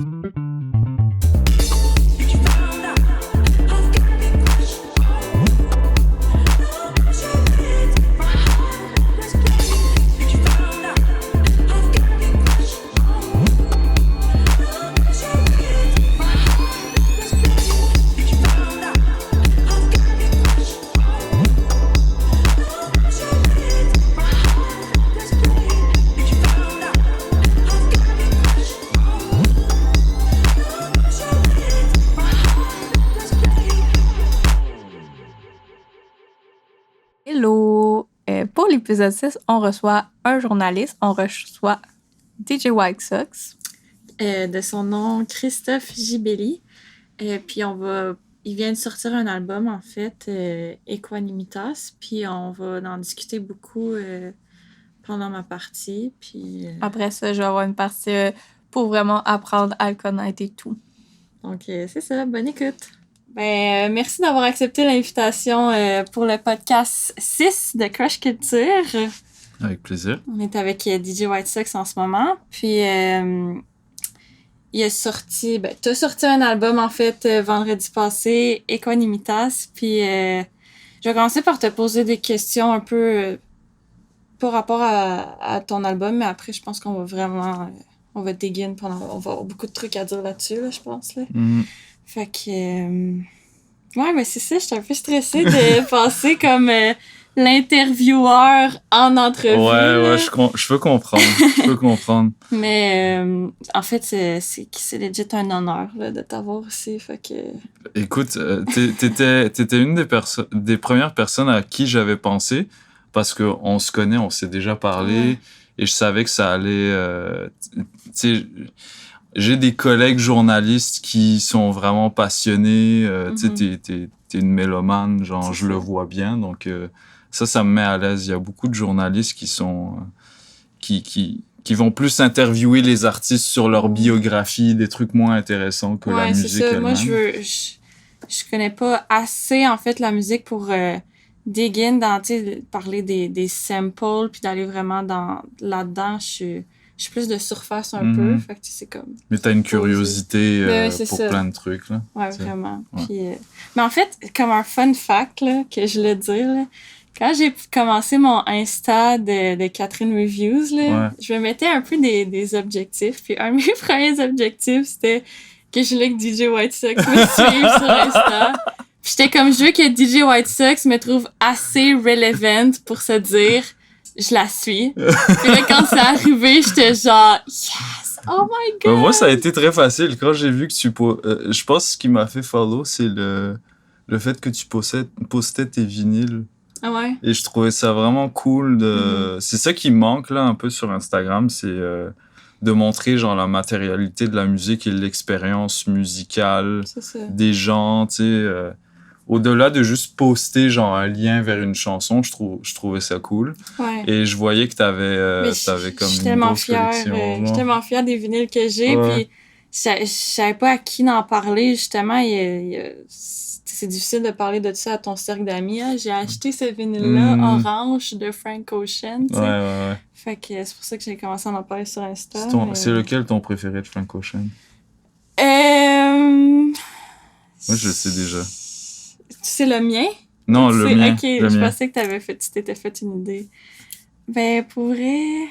Hello! Pour l'épisode 6, on reçoit un journaliste, on reçoit DJ White Sox. De son nom Christophe Gibelli. Puis il vient de sortir un album en fait, Equanimitas. Puis on va en discuter beaucoup pendant ma partie. Puis Après ça, je vais avoir une partie pour vraiment apprendre à le connaître et tout. Donc c'est ça, bonne écoute. Merci d'avoir accepté l'invitation pour le podcast 6 de Crush Culture. Avec plaisir. On est avec DJ White Sox en ce moment. Puis il a sorti... t'as sorti un album en fait vendredi passé, Equanimitas. Puis je vais commencer par te poser des questions un peu par rapport à ton album, mais après je pense qu'on va vraiment... on va dig in pendant... on va avoir beaucoup de trucs à dire là-dessus, là, je pense. Là. Mm. Fait que... ouais, mais c'est ça, j'étais un peu stressée de passer comme l'intervieweur en entrevue. Ouais, je peux comprendre. Mais en fait, c'est legit un honneur là, de t'avoir ici. Fait que... Écoute, t'étais une des premières personnes à qui j'avais pensé, parce qu'on se connaît, on s'est déjà parlé, et je savais que ça allait... tu sais... J'ai des collègues journalistes qui sont vraiment passionnés. Tu sais, t'es une mélomane, genre, je le vois bien. Donc, ça me met à l'aise. Il y a beaucoup de journalistes qui sont... qui vont plus interviewer les artistes sur leur biographie, des trucs moins intéressants que la musique elle-même. Moi, je connais pas assez, en fait, la musique pour dig in dans, tu sais, parler des samples, puis d'aller vraiment là-dedans. Je suis plus de surface un peu, fait que c'est comme... Mais t'as une curiosité pour ça. Plein de trucs, là. Ouais, vraiment. Ouais. Puis, mais en fait, comme un fun fact, là, que je voulais dire, là, quand j'ai commencé mon Insta de Catherine Reviews, là, je me mettais un peu des objectifs. Puis un de mes premiers objectifs, c'était que je voulais que DJ White Sox me suive sur Insta. Puis j'étais comme, je veux que DJ White Sox me trouve assez relevant pour se dire... je la suis. Puis là, quand c'est arrivé, j'étais genre, yes! Oh my God! Moi, ça a été très facile. Quand j'ai vu que je pense que ce qui m'a fait follow, c'est le fait que tu postais tes vinyles. Ah ouais? Et je trouvais ça vraiment cool. C'est ça qui manque, là, un peu sur Instagram, c'est de montrer, genre, la matérialité de la musique et l'expérience musicale des gens, tu sais... au-delà de juste poster genre un lien vers une chanson, je trouvais ça cool. Ouais. Et je voyais que t'avais comme une grosse collection. Je suis tellement fière des vinyles que j'ai. Puis je savais pas à qui en parler. Justement, c'est difficile de parler de ça à ton cercle d'amis. Hein. J'ai acheté ce vinyle-là orange de Frank Ocean. Ouais. Fait que c'est pour ça que j'ai commencé à en parler sur Insta. C'est lequel ton préféré de Frank Ocean? Moi, je le sais déjà. C'est le mien? Non, le mien. Ok, je pensais que tu t'étais fait une idée. Pour vrai,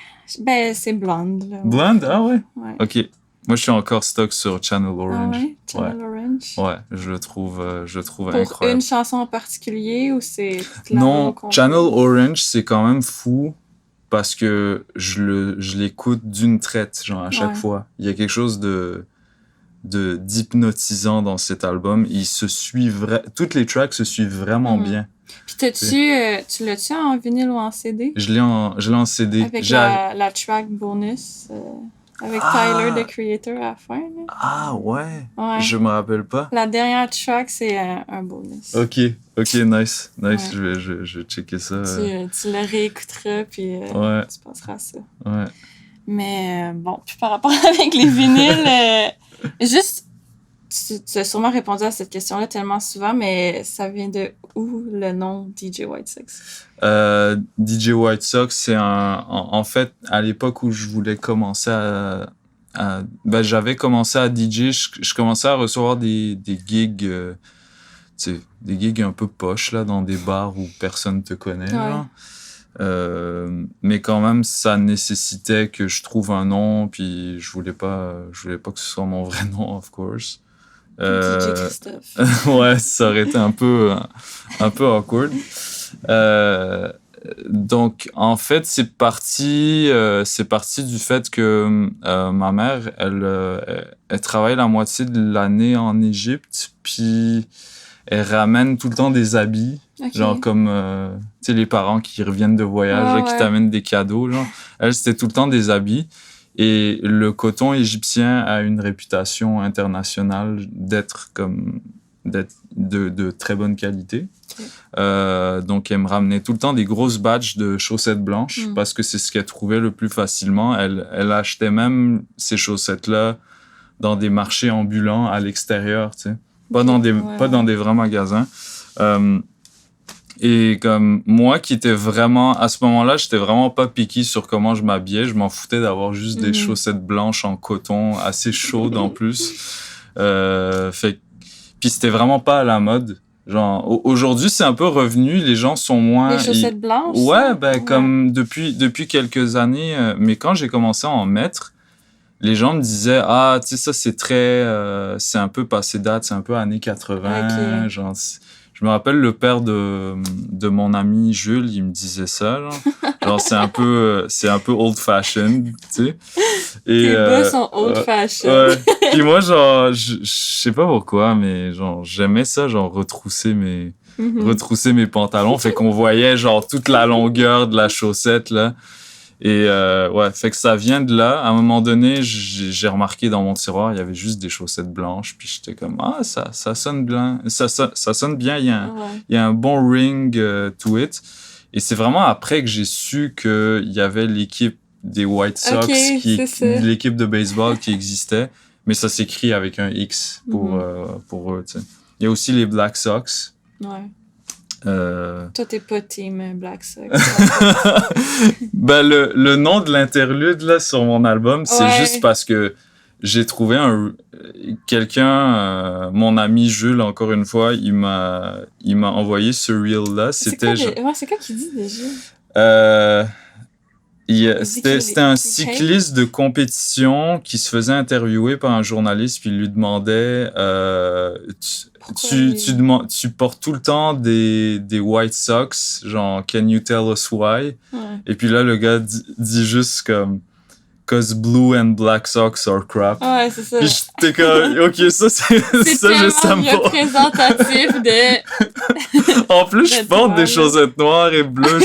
c'est Blonde. Là. Blonde? Ah ouais? Ok. Moi, je suis encore stock sur Channel Orange. Ah ouais? Channel Orange? Ouais, je le trouve pour incroyable. Pour une chanson en particulier ou c'est... Non, Channel Orange, c'est quand même fou parce que je l'écoute d'une traite, genre à chaque fois. Il y a quelque chose d'hypnotisant dans cet album. Toutes les tracks se suivent vraiment bien. Puis tu l'as-tu en vinyle ou en CD? Je l'ai en CD. Avec la track bonus avec Tyler, the Creator, à la fin. Là. Ah ouais? Je me rappelle pas. La dernière track, c'est un bonus. Ok, nice. Ouais. Je vais checker ça. Tu le réécouteras, puis tu passeras à ça. Ouais. Mais bon, puis par rapport avec les vinyles, juste, tu as sûrement répondu à cette question-là tellement souvent, mais ça vient de où le nom DJ White Sox? DJ White Sox, c'est en fait, à l'époque où je voulais commencer à j'avais commencé à DJ, je commençais à recevoir des gigs, tu sais, des gigs un peu poches, là, dans des bars où personne te connaît, genre. Mais quand même, ça nécessitait que je trouve un nom, puis je voulais pas que ce soit mon vrai nom, of course. DJ Christophe. Ouais, ça aurait été un peu awkward. Donc, en fait, c'est parti du fait que ma mère, elle travaille la moitié de l'année en Égypte, puis elle ramène tout le temps des habits, genre comme, tu sais, les parents qui reviennent de voyage, là, qui t'amènent des cadeaux, genre. Elle, c'était tout le temps des habits. Et le coton égyptien a une réputation internationale d'être de très bonne qualité. Donc, elle me ramenait tout le temps des grosses batches de chaussettes blanches parce que c'est ce qu'elle trouvait le plus facilement. Elle achetait même ces chaussettes-là dans des marchés ambulants à l'extérieur, tu sais. Pas dans des vrais magasins. Et comme moi qui était vraiment, à ce moment-là, j'étais vraiment pas picky sur comment je m'habillais. Je m'en foutais d'avoir juste des chaussettes blanches en coton, assez chaudes en plus. Puis c'était vraiment pas à la mode. Genre, aujourd'hui, c'est un peu revenu. Les gens sont moins... Les chaussettes blanches? Ouais, comme depuis quelques années. Mais quand j'ai commencé à en mettre, les gens me disaient, ah, tu sais, ça, c'est très... c'est un peu passé date, c'est un peu années 80. Okay. Genre, je me rappelle le père de mon ami Jules, il me disait ça, genre c'est un peu old-fashioned, tu sais. Tes bas sont old-fashioned. Ouais. Puis moi, genre, je sais pas pourquoi, mais genre, j'aimais ça, genre, retrousser mes pantalons. Fait qu'on voyait, genre, toute la longueur de la chaussette, là. Et fait que ça vient de là. À un moment donné, j'ai remarqué dans mon tiroir, il y avait juste des chaussettes blanches. Puis j'étais comme, ah, ça sonne bien. Ça sonne bien. Il y a un bon ring to it. Et c'est vraiment après que j'ai su qu'il y avait l'équipe des White Sox, l'équipe de baseball qui existait. Mais ça s'écrit avec un X pour eux, tu sais. Il y a aussi les Black Sox. Ouais. Toi, t'es pas team Black Sox. Le nom de l'interlude là sur mon album, c'est juste parce que j'ai trouvé quelqu'un, mon ami Jules, encore une fois, il m'a envoyé ce reel là. C'est quoi qui dit déjà? C'était un cycliste de compétition qui se faisait interviewer par un journaliste puis il lui demandait tu portes tout le temps des White Sox, genre can you tell us why? Et puis là le gars dit juste comme cause blue and black socks are crap. Ouais, c'est ça. Puis j'étais comme ok, ça ça je sais pas. C'est représentatif de En plus je porte des chaussettes noires et bleues,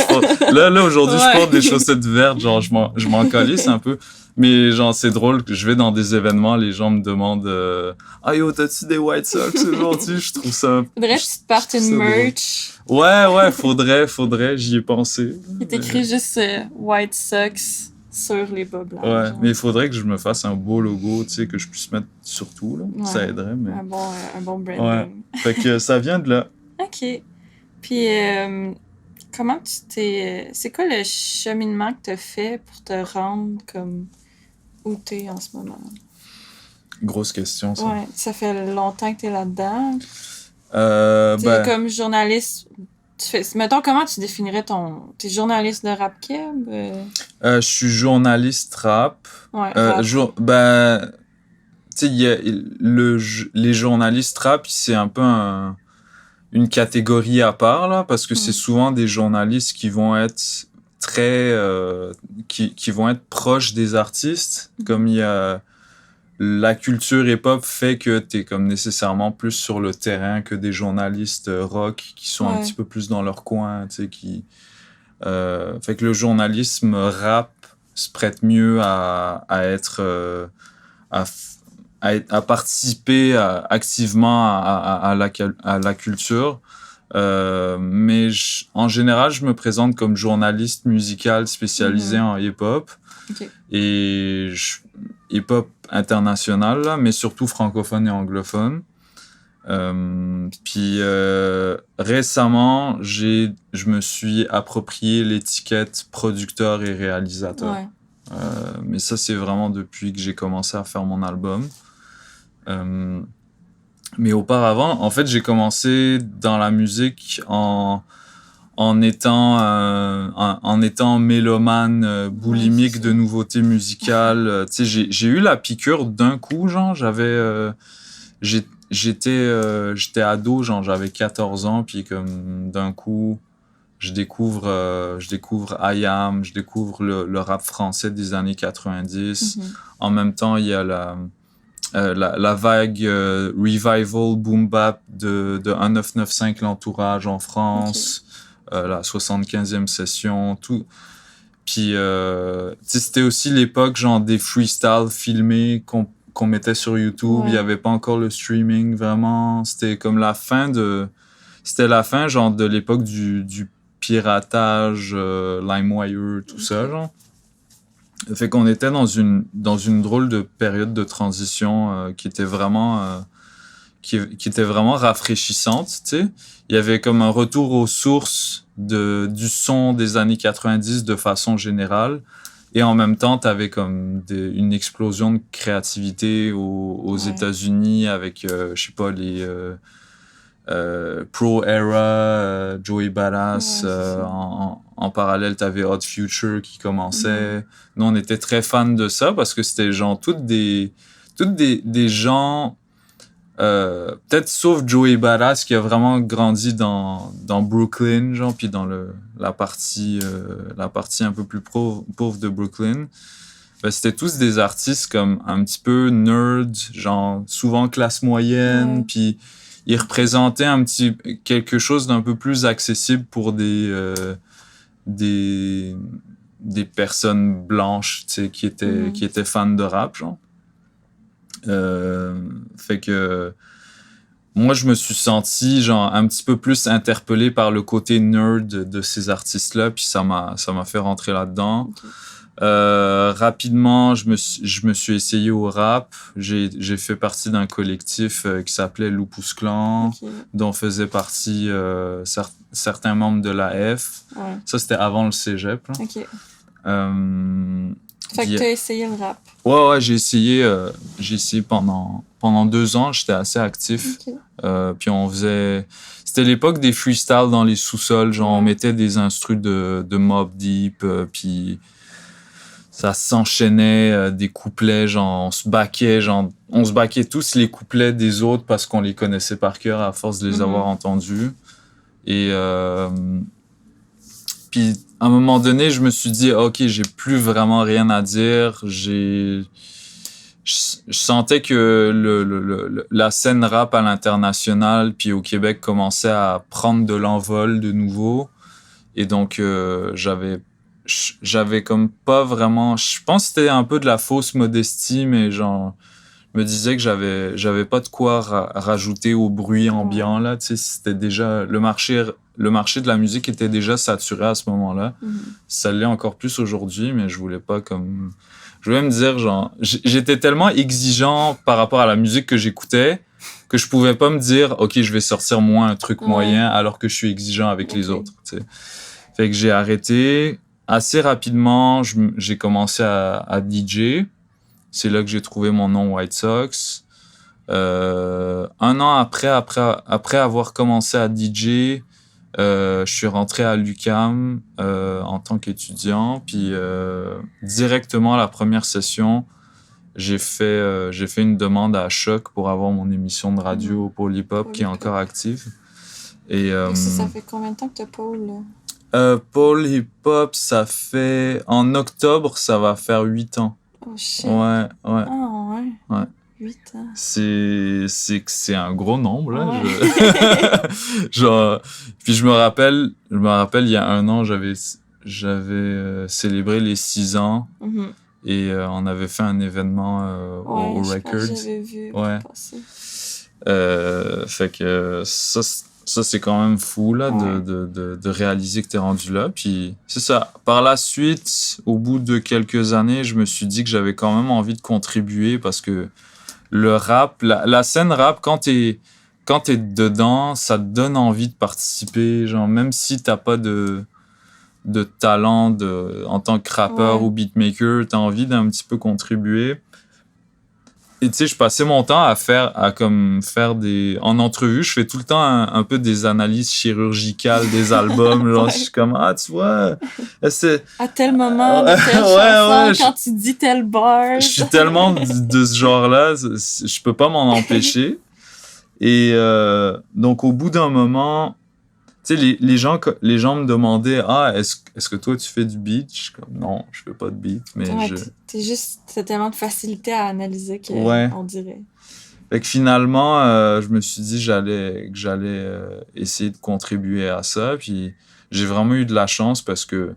là aujourd'hui je porte des chaussettes vertes, genre je m'en calisse un peu. Mais genre, c'est drôle que je vais dans des événements, les gens me demandent ah yo, t'as-tu des White Sox aujourd'hui? Je trouve ça... Faudrait que tu te partes une merch. Ouais, faudrait, j'y ai pensé. Il t'écrit juste White Sox sur les bas blancs. Ouais, mais il faudrait que je me fasse un beau logo, tu sais, que je puisse mettre sur tout, là. Ouais. Ça aiderait, mais... Un bon branding. Ouais, fait que ça vient de là. OK. Puis, comment tu t'es... C'est quoi le cheminement que t'as fait pour te rendre comme... Où t'es en ce moment? Grosse question, ça. Ouais, ça fait longtemps que t'es là-dedans. Comme journaliste, mettons, comment tu définirais t'es journaliste de rap keb? Je suis journaliste rap. Ouais, rap. Tu sais, les journalistes rap, c'est un peu une catégorie à part, là, parce que c'est souvent des journalistes qui vont être qui vont être proches des artistes, comme il y a la culture hip-hop fait que t'es comme nécessairement plus sur le terrain que des journalistes rock qui sont un petit peu plus dans leur coin, tu sais, fait que le journalisme rap se prête mieux à participer activement à la culture. Mais en général, je me présente comme journaliste musical spécialisé en hip-hop. Okay. Et hip-hop international, là, mais surtout francophone et anglophone. Puis récemment, je me suis approprié l'étiquette producteur et réalisateur. Ouais. Mais ça, c'est vraiment depuis que j'ai commencé à faire mon album. Mais auparavant, en fait, j'ai commencé dans la musique en étant mélomane, boulimique de nouveautés musicales. Tu sais, j'ai eu la piqûre d'un coup, genre, j'étais ado, genre, j'avais 14 ans, puis comme d'un coup, je découvre IAM, je découvre le rap français des années 90. En même temps, il y a la vague revival boom bap de 1995 l'entourage en France, la 75e session, tout. Puis c'était aussi l'époque genre des freestyles filmés qu'on mettait sur YouTube. Il y avait pas encore le streaming vraiment. C'était comme c'était la fin genre de l'époque du piratage, LimeWire, tout ça genre. Fait qu'on était dans une drôle de période de transition qui était vraiment qui était vraiment rafraîchissante, tu sais. Il y avait comme un retour aux sources du son des années 90 de façon générale. Et en même temps, t'avais comme une explosion de créativité aux États-Unis avec, je sais pas, les Pro Era, Joey Badass. En parallèle, t'avais Hot Future qui commençait. Nous, on était très fans de ça parce que c'était genre toutes des gens, peut-être sauf Joey Badass qui a vraiment grandi dans Brooklyn, genre, puis dans la partie un peu plus pauvre de Brooklyn. Ben, c'était tous des artistes comme un petit peu nerds, genre souvent classe moyenne, puis ils représentaient quelque chose d'un peu plus accessible pour des personnes blanches, tu sais, qui étaient fans de rap, genre. Fait que moi, je me suis senti genre un petit peu plus interpellé par le côté nerd de ces artistes-là, puis ça m'a fait rentrer là-dedans. Rapidement, je me suis essayé au rap. J'ai fait partie d'un collectif qui s'appelait Lupus Clan, dont faisaient partie certains membres de la F. Ça, c'était avant le cégep. Fait que t'as essayé le rap. Ouais, j'ai essayé pendant 2 ans, j'étais assez actif. Puis on faisait... C'était l'époque des freestyles dans les sous-sols, genre on mettait des instrus de Mobb Deep, puis ça s'enchaînait, des couplets, genre on se backait tous les couplets des autres parce qu'on les connaissait par cœur à force de les avoir entendus. Et puis à un moment donné, je me suis dit, OK, j'ai plus vraiment rien à dire. Je sentais que la scène rap à l'international puis au Québec commençait à prendre de l'envol de nouveau. Et donc, j'avais comme pas vraiment... Je pense que c'était un peu de la fausse modestie, mais genre, je me disais que j'avais pas de quoi rajouter au bruit ambiant, là. Tu sais, c'était déjà... Le marché de la musique était déjà saturé à ce moment-là. Ça l'est encore plus aujourd'hui, mais je voulais pas comme... Je voulais me dire, genre... J'étais tellement exigeant par rapport à la musique que j'écoutais que je pouvais pas me dire, OK, je vais sortir moi un truc moyen alors que je suis exigeant avec les autres, tu sais. Fait que j'ai arrêté. Assez rapidement, j'ai commencé à DJ. C'est là que j'ai trouvé mon nom White Sox. 1 an après avoir commencé à DJ, je suis rentré à l'UQAM en tant qu'étudiant. Puis directement la première session, j'ai fait une demande à Choc pour avoir mon émission de radio Pôle Hip Hop qui est encore active. Et ça fait combien de temps que t'as Pôle, là? Pôle Hip Hop, ça fait... En octobre, ça va faire 8 ans. Oh shit. Ouais. Ah ouais. 8 ans. C'est un gros nombre, là. Genre... Puis je me rappelle, il y a 1 an, j'avais célébré les 6 ans. Et on avait fait un événement au Records. J'avais vu passer. Fait que ça, c'est quand même fou, là, de réaliser que t'es rendu là. Puis, c'est ça. Par la suite, au bout de quelques années, je me suis dit que j'avais quand même envie de contribuer parce que le rap, la scène rap, quand t'es dedans, ça te donne envie de participer. Genre, même si t'as pas de de talent en tant que rappeur ou beatmaker, t'as envie d'un petit peu contribuer. Et tu sais, je passais mon temps à faire des... En entrevue, je fais tout le temps un peu des analyses chirurgicales des albums. Genre, je suis comme, tu vois... À tel moment, de telle chanson, quand tu dis tel bar. Je suis tellement de ce genre-là, je peux pas m'en empêcher. Et donc, au bout d'un moment... Tu sais, les gens me demandaient est-ce que toi tu fais du beat? Je suis comme non, je fais pas de beat, mais t'as tellement de facilité à analyser on dirait. Fait que finalement, je me suis dit que j'allais essayer de contribuer à ça, puis j'ai vraiment eu de la chance parce que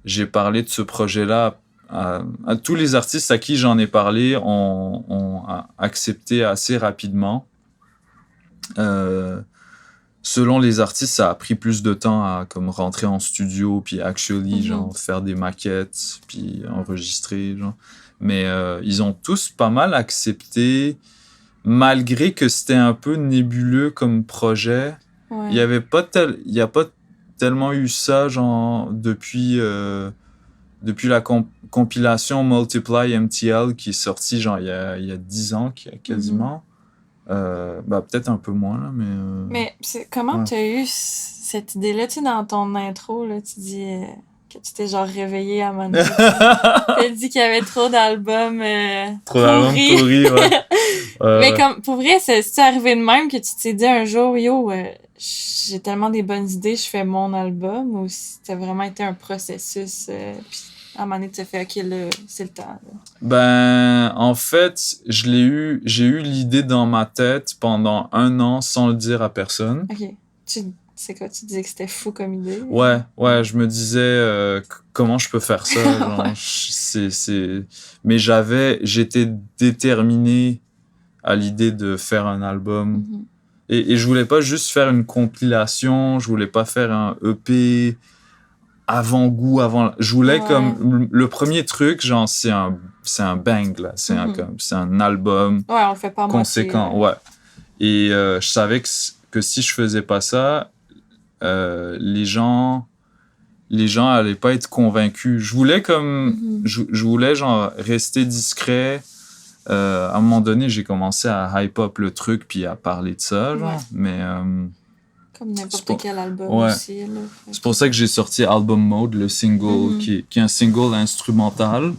j'ai parlé de ce projet-là à tous les artistes à qui j'en ai parlé ont accepté assez rapidement. Selon les artistes, ça a pris plus de temps à comme rentrer en studio puis genre faire des maquettes puis enregistrer genre. Mais ils ont tous pas mal accepté malgré que c'était un peu nébuleux comme projet. Ouais. Il y a pas tellement eu ça genre depuis la compilation Multiply MTL qui est sortie genre il y a 10 ans quasiment. Peut-être un peu moins, là, mais... Mais comment tu as eu cette idée-là? Tu sais, dans ton intro, là, tu dis que tu t'es genre réveillé à un moment donné. T'as dit qu'il y avait trop d'albums trop d'albums pourris, ouais. Mais comme, pour vrai, c'est arrivé de même que tu t'es dit un jour, j'ai tellement des bonnes idées, je fais mon album, ou si ça a vraiment été un processus, puis à un moment donné, tu as fait, OK, là, c'est le temps. Là. En fait, j'ai eu l'idée dans ma tête pendant 1 an sans le dire à personne. OK. C'est quoi, tu disais que c'était fou comme idée? Ouais, je me disais comment je peux faire ça, genre, mais j'étais déterminé à l'idée de faire un album. Mm-hmm. Et je voulais pas juste faire une compilation, je voulais pas faire un EP je voulais comme le premier truc genre c'est un bang là, c'est un album on le fait pas conséquent, et je savais que si je faisais pas ça les gens allaient pas être convaincus. Je voulais comme je voulais genre rester discret. À un moment donné, j'ai commencé à hype up le truc puis à parler de ça genre, mais comme n'importe quel album aussi. Là. C'est pour ça que j'ai sorti Album Mode, le single, qui est un single instrumental.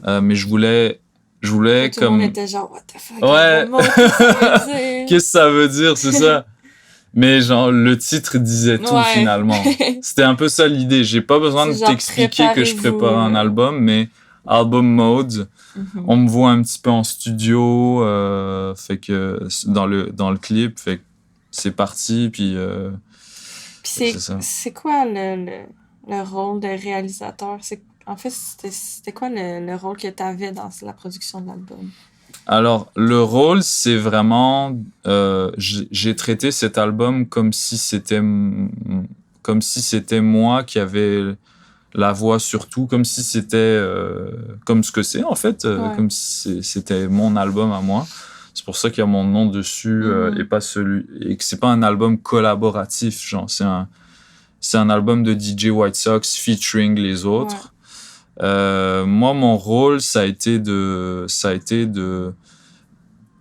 Mais je voulais tout comme... Tout le monde était genre, what the fuck, Album Mode, qu'est-ce que ça veut dire, c'est ça? Mais genre, le titre disait tout finalement. C'était un peu ça l'idée. J'ai pas besoin de t'expliquer que je prépare un album, mais Album Mode, on me voit un petit peu en studio, fait que dans le clip, fait que c'est parti, puis c'est ça. C'est quoi le rôle de réalisateur? En fait, c'était quoi le rôle que tu avais dans la production de l'album? Alors, le rôle, c'est vraiment... j'ai traité cet album comme si c'était moi qui avait la voix sur tout, comme si c'était... comme ce que c'est, en fait, comme si c'était mon album à moi. C'est pour ça qu'il y a mon nom dessus et pas et que c'est pas un album collaboratif, genre c'est un album de DJ White Sox featuring les autres. Moi, mon rôle, ça a été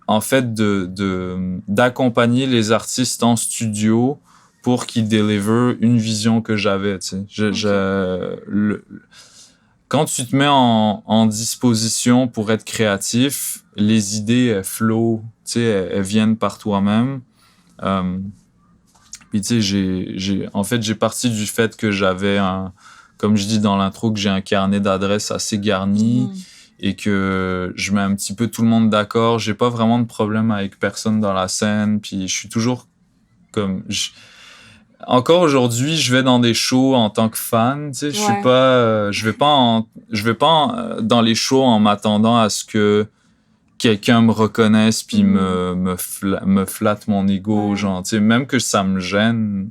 en fait d'accompagner les artistes en studio pour qu'ils deliver une vision que j'avais, tu sais. Quand tu te mets en disposition pour être créatif, les idées, elles flow, tu sais, elles viennent par toi-même. Puis, tu sais, j'ai parti du fait que j'avais comme je dis dans l'intro, que j'ai un carnet d'adresses assez garni et que je mets un petit peu tout le monde d'accord. J'ai pas vraiment de problème avec personne dans la scène. Puis, je suis toujours comme... Encore aujourd'hui, je vais dans des shows en tant que fan, tu sais, je vais pas dans les shows en m'attendant à ce que quelqu'un me reconnaisse puis me flatte mon ego, genre, tu sais, même que ça me gêne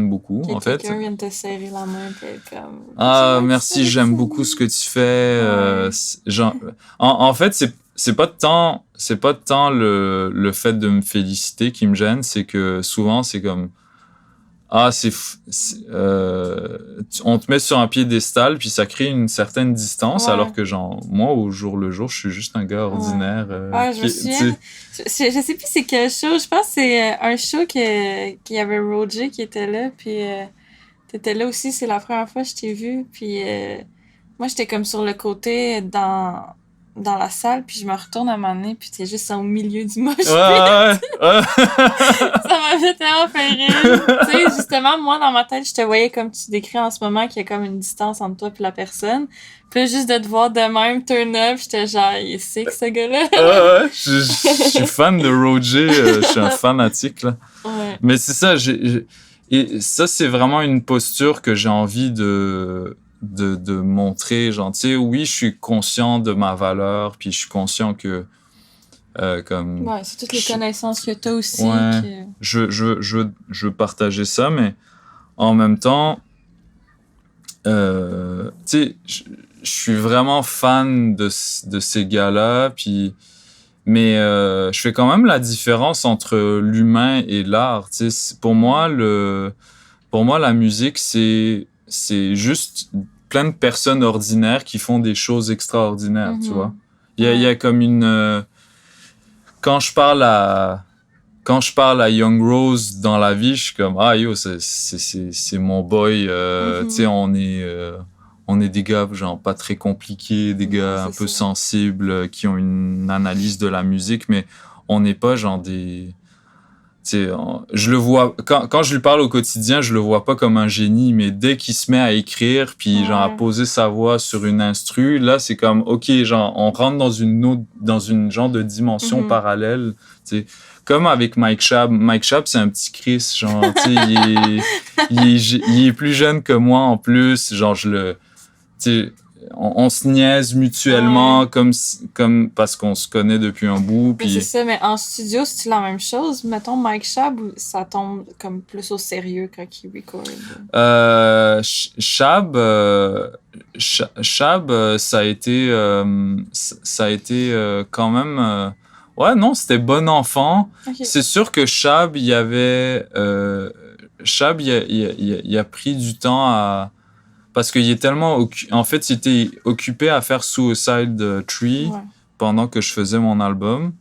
beaucoup, en fait. Quelqu'un vient de te serrer la main puis comme... merci, j'aime beaucoup ce que tu fais. Genre, en fait, c'est pas tant le fait de me féliciter qui me gêne, c'est que souvent, c'est comme... ah, on te met sur un piédestal, puis ça crée une certaine distance, Ouais. alors que, genre, moi, au jour le jour, je suis juste un gars ordinaire. Ouais, je me souviens. Je sais plus c'est quel show. Je pense que c'est un show qu'il y avait Roger qui était là, puis t'étais là aussi. C'est la première fois que je t'ai vu, puis moi, j'étais comme sur le côté dans la salle, puis je me retourne à un moment donné, puis t'es juste au milieu du mosh pit. Ouais. Ça m'avait tellement fait rire. Tu sais, justement, moi, dans ma tête, je te voyais comme tu décris en ce moment, qu'il y a comme une distance entre toi et la personne. Puis là, juste de te voir de même turn up, j'étais genre, il est sick, ce gars-là. Ouais, je suis fan de Roger, je suis un fanatique, là. Ouais. Mais c'est ça, et ça, c'est vraiment une posture que j'ai envie de montrer. Genre, tu sais, oui, je suis conscient de ma valeur, puis je suis conscient que, comme... Ouais, c'est toutes les connaissances que t'as aussi. Ouais. Je veux partager ça, mais en même temps, tu sais, je suis vraiment fan de ces gars-là, puis... Mais je fais quand même la différence entre l'humain et l'art. Tu sais, pour moi, la musique, c'est juste plein de personnes ordinaires qui font des choses extraordinaires, tu vois. Il y a comme une... Quand je parle à Young Rose dans la vie, je suis comme, ah yo, c'est mon boy. Tu sais, on est des gars genre pas très compliqués, des gars un peu sensibles, qui ont une analyse de la musique, mais on n'est pas genre des... Tu sais, je le vois... Quand je lui parle au quotidien, je le vois pas comme un génie, mais dès qu'il se met à écrire, puis genre à poser sa voix sur une instru, là, c'est comme, OK, genre, on rentre dans une genre de dimension parallèle, tu sais. Comme avec Mike Schaab. Mike Schaab, c'est un petit Chris, genre, tu sais, il est plus jeune que moi en plus, genre, tu sais, on se niaise mutuellement comme parce qu'on se connaît depuis un bout. Mais puis... c'est ça, mais en studio, c'est-tu la même chose? Mettons Mike Schaab, ça tombe comme plus au sérieux quand il record? Schaab, ça a été quand même... ouais, non, c'était bon enfant. Okay. C'est sûr que Schaab, il a pris du temps à... Parce qu'il est tellement... En fait, il était occupé à faire Suicide Tree pendant que je faisais mon album.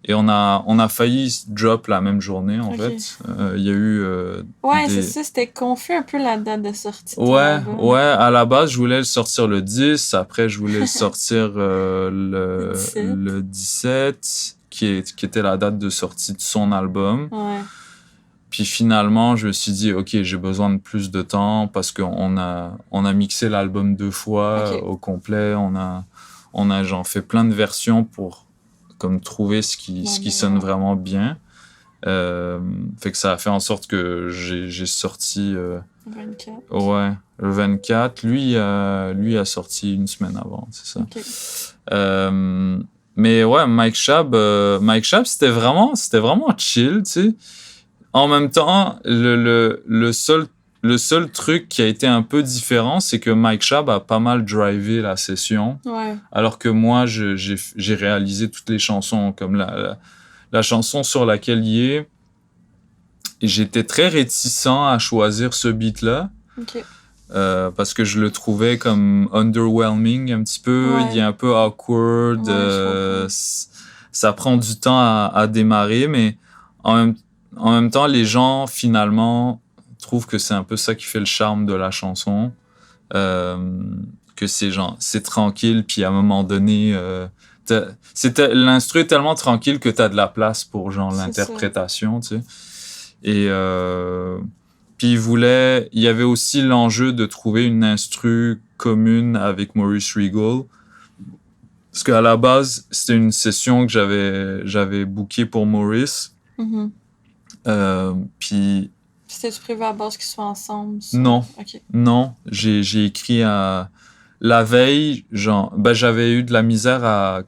Et on a failli drop la même journée, en fait. Il y a eu... c'est ça. C'était confus un peu la date de sortie. Ouais. À la base, je voulais le sortir le 10. Après, je voulais le sortir le 17, qui était la date de sortie de son album. Ouais. Puis finalement, je me suis dit, OK, j'ai besoin de plus de temps parce qu'on a mixé l'album 2 fois au complet. On a genre fait plein de versions pour comme trouver ce qui sonne vraiment bien. Fait que ça a fait en sorte que j'ai sorti... 24. Ouais, le 24. Lui a sorti une semaine avant, c'est ça. Okay. Mais ouais, Mike Schaab, c'était vraiment chill, tu sais. En même temps, le seul truc qui a été un peu différent, c'est que Mike Schaab a pas mal drivé la session. Ouais. Alors que moi, j'ai réalisé toutes les chansons, comme la chanson sur laquelle il est. Et j'étais très réticent à choisir ce beat-là. Okay. Parce que je le trouvais comme underwhelming un petit peu. Ouais. Il est un peu awkward. Ça prend du temps à démarrer, mais en même temps, les gens, finalement, trouvent que c'est un peu ça qui fait le charme de la chanson. Que c'est tranquille, puis à un moment donné, l'instru est tellement tranquille que t'as de la place pour genre l'interprétation, tu sais. Et puis il y avait aussi l'enjeu de trouver une instru commune avec Maurice Regal. Parce qu'à la base, c'était une session que j'avais bookée pour Maurice. Puis... C'était-tu prévu à base qu'ils soient ensemble? Ça? Non. Okay. Non. J'ai écrit la veille, genre, j'avais eu de la misère à...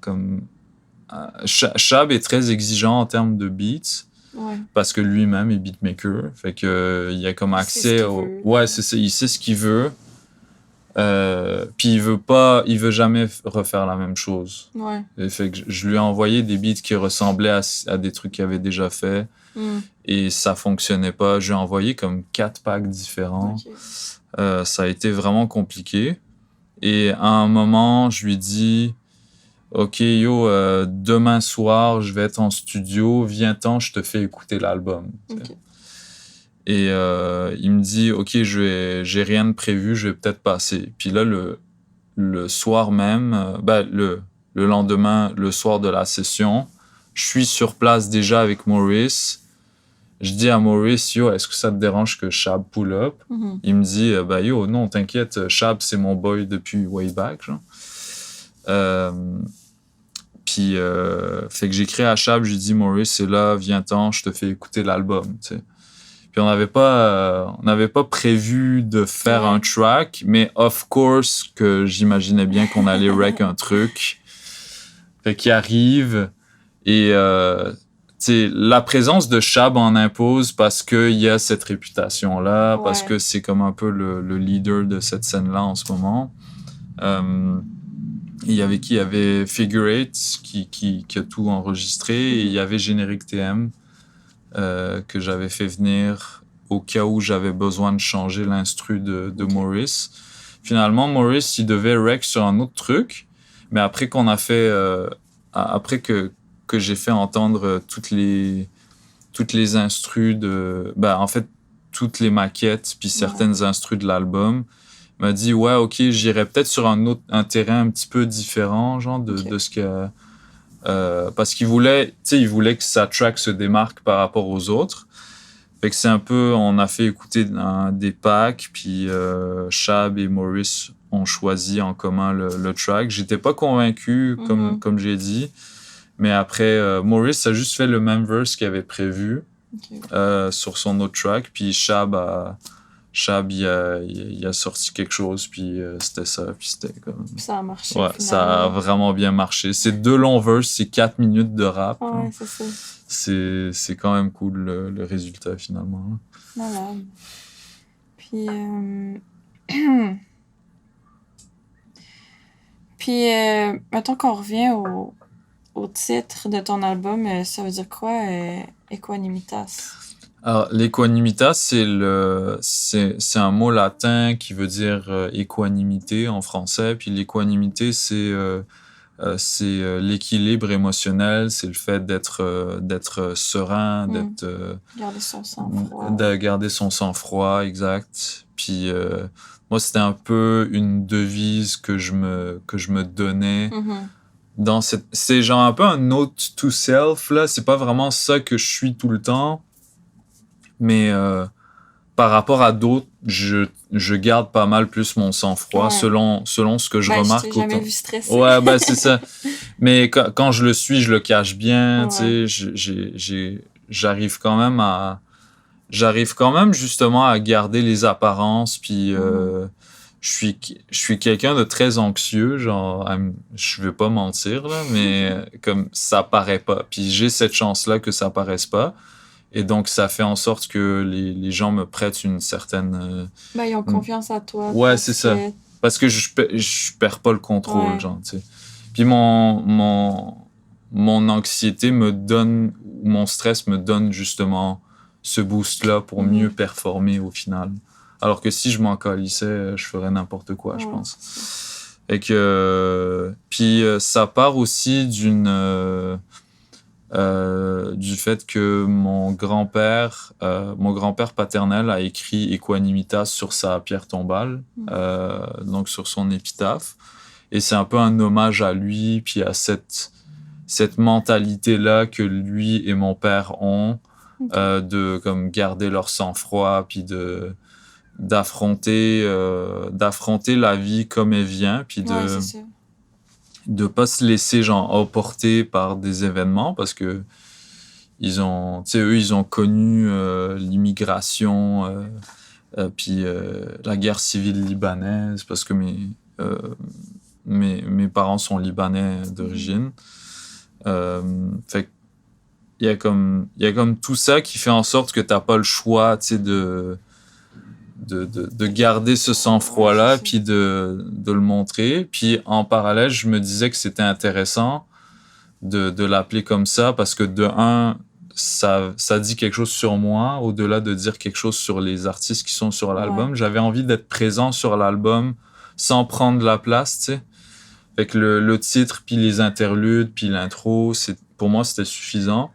Schaab est très exigeant en termes de beats. Ouais. Parce que lui-même est beatmaker. Fait que il a comme accès au... Ouais, c'est ça. Il sait ce qu'il veut. Puis il veut jamais refaire la même chose. Ouais. Et fait que je lui ai envoyé des beats qui ressemblaient à des trucs qu'il avait déjà fait. Et ça fonctionnait pas. Je lui ai envoyé comme 4 packs différents. Okay. Ça a été vraiment compliqué. Et à un moment, je lui dis, OK, yo, demain soir, je vais être en studio. Viens-t'en, je te fais écouter l'album. Okay. Et il me dit, OK, j'ai rien de prévu, je vais peut-être passer. Puis là, le soir même, le lendemain, le soir de la session, je suis sur place déjà avec Maurice. Je dis à Maurice, yo, est-ce que ça te dérange que Shab pull up? Il me dit, yo, non, t'inquiète, Shab, c'est mon boy depuis way back, genre. Puis, fait que j'écris à Shab, je lui dis, Maurice, c'est là, viens-t'en, je te fais écouter l'album, tu sais. Puis on n'avait pas prévu de faire un track, mais of course que j'imaginais bien qu'on allait wreck un truc. Fait qu'il arrive et la présence de Shab en impose parce qu'il y a cette réputation-là, parce que c'est comme un peu le leader de cette scène-là en ce moment. Il y avait qui? Il y avait Figure 8 qui a tout enregistré et il y avait Générique TM. Que j'avais fait venir au cas où j'avais besoin de changer l'instru de Maurice. Finalement, Maurice, il devait rec sur un autre truc, mais après qu'on a fait... après que j'ai fait entendre toutes les instrus en fait, toutes les maquettes puis certaines instrus de l'album, il m'a dit, ouais, OK, j'irais peut-être sur un terrain un petit peu différent, genre, de ce que... parce qu'il voulait que sa track se démarque par rapport aux autres. Fait que c'est un peu, on a fait écouter des packs, puis Shab et Maurice ont choisi en commun le track. J'étais pas convaincu, comme j'ai dit, mais après, Maurice a juste fait le même verse qu'il avait prévu sur son autre track, puis Shab, il a sorti quelque chose, puis c'était ça, puis c'était comme... Ça a marché, ouais, ça a vraiment bien marché. C'est 2 longs verses, c'est 4 minutes de rap. Ouais, c'est ça. C'est quand même cool, le résultat, finalement. Malade. Puis... Puis, mettons qu'on revient au titre de ton album, ça veut dire quoi, Equanimitas? Alors, l'équanimitas, c'est un mot latin qui veut dire équanimité en français. Puis l'équanimité, c'est l'équilibre émotionnel, c'est le fait d'être serein, garder son sang-froid. De garder son sang-froid, exact. Puis moi, c'était un peu une devise que je me donnais. C'est genre un peu un note to self, là. C'est pas vraiment ça que je suis tout le temps. Mais par rapport à d'autres, je garde pas mal plus mon sang-froid selon ce que je remarque. Je t'ai jamais vu stressé. Ouais, c'est ça. Mais quand je le suis, je le cache bien. Tu sais, j'arrive quand même justement à garder les apparences. Puis je suis quelqu'un de très anxieux, genre je vais pas mentir là, mais comme ça paraît pas. Puis j'ai cette chance-là que ça paraisse pas. Et donc, ça fait en sorte que les gens me prêtent une certaine... ils ont confiance à toi. Ouais, c'est ça. Parce que je perds pas le contrôle, genre, tu sais. Puis mon anxiété me donne... Mon stress me donne justement ce boost-là pour mieux performer au final. Alors que si je m'en calissais, je ferais n'importe quoi, je pense. Et que... Puis ça part aussi du fait que mon grand-père paternel a écrit Equanimitas sur sa pierre tombale, donc sur son épitaphe. Et c'est un peu un hommage à lui, puis à cette mentalité-là que lui et mon père ont, de comme garder leur sang-froid, puis d'affronter la vie comme elle vient, puis de pas se laisser genre emporter par des événements parce que ils ont connu l'immigration puis la guerre civile libanaise parce que mes parents sont libanais d'origine. Fait il y a comme tout ça qui fait en sorte que t'as pas le choix, tu sais, de garder ce sang-froid-là, puis de le montrer. Puis en parallèle, je me disais que c'était intéressant de l'appeler comme ça, parce que de un, ça dit quelque chose sur moi, au-delà de dire quelque chose sur les artistes qui sont sur l'album. J'avais envie d'être présent sur l'album sans prendre la place, tu sais. Fait que le titre, puis les interludes, puis l'intro, pour moi, c'était suffisant.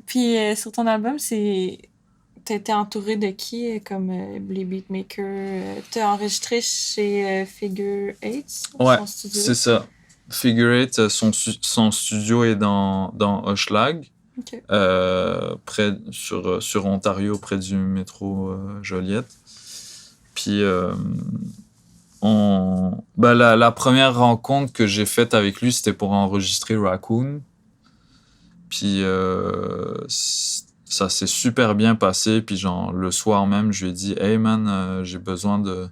Puis sur ton album, t'as été entouré de qui, comme les beatmakers? T'as enregistré chez Figure 8? Ouais, c'est ça. Figure 8, son studio est dans Hochelag, sur Ontario, près du métro Joliette. Puis la première rencontre que j'ai faite avec lui, c'était pour enregistrer Raccoon. Puis ça s'est super bien passé. Puis genre, le soir même, je lui ai dit « Hey man, j'ai besoin de... »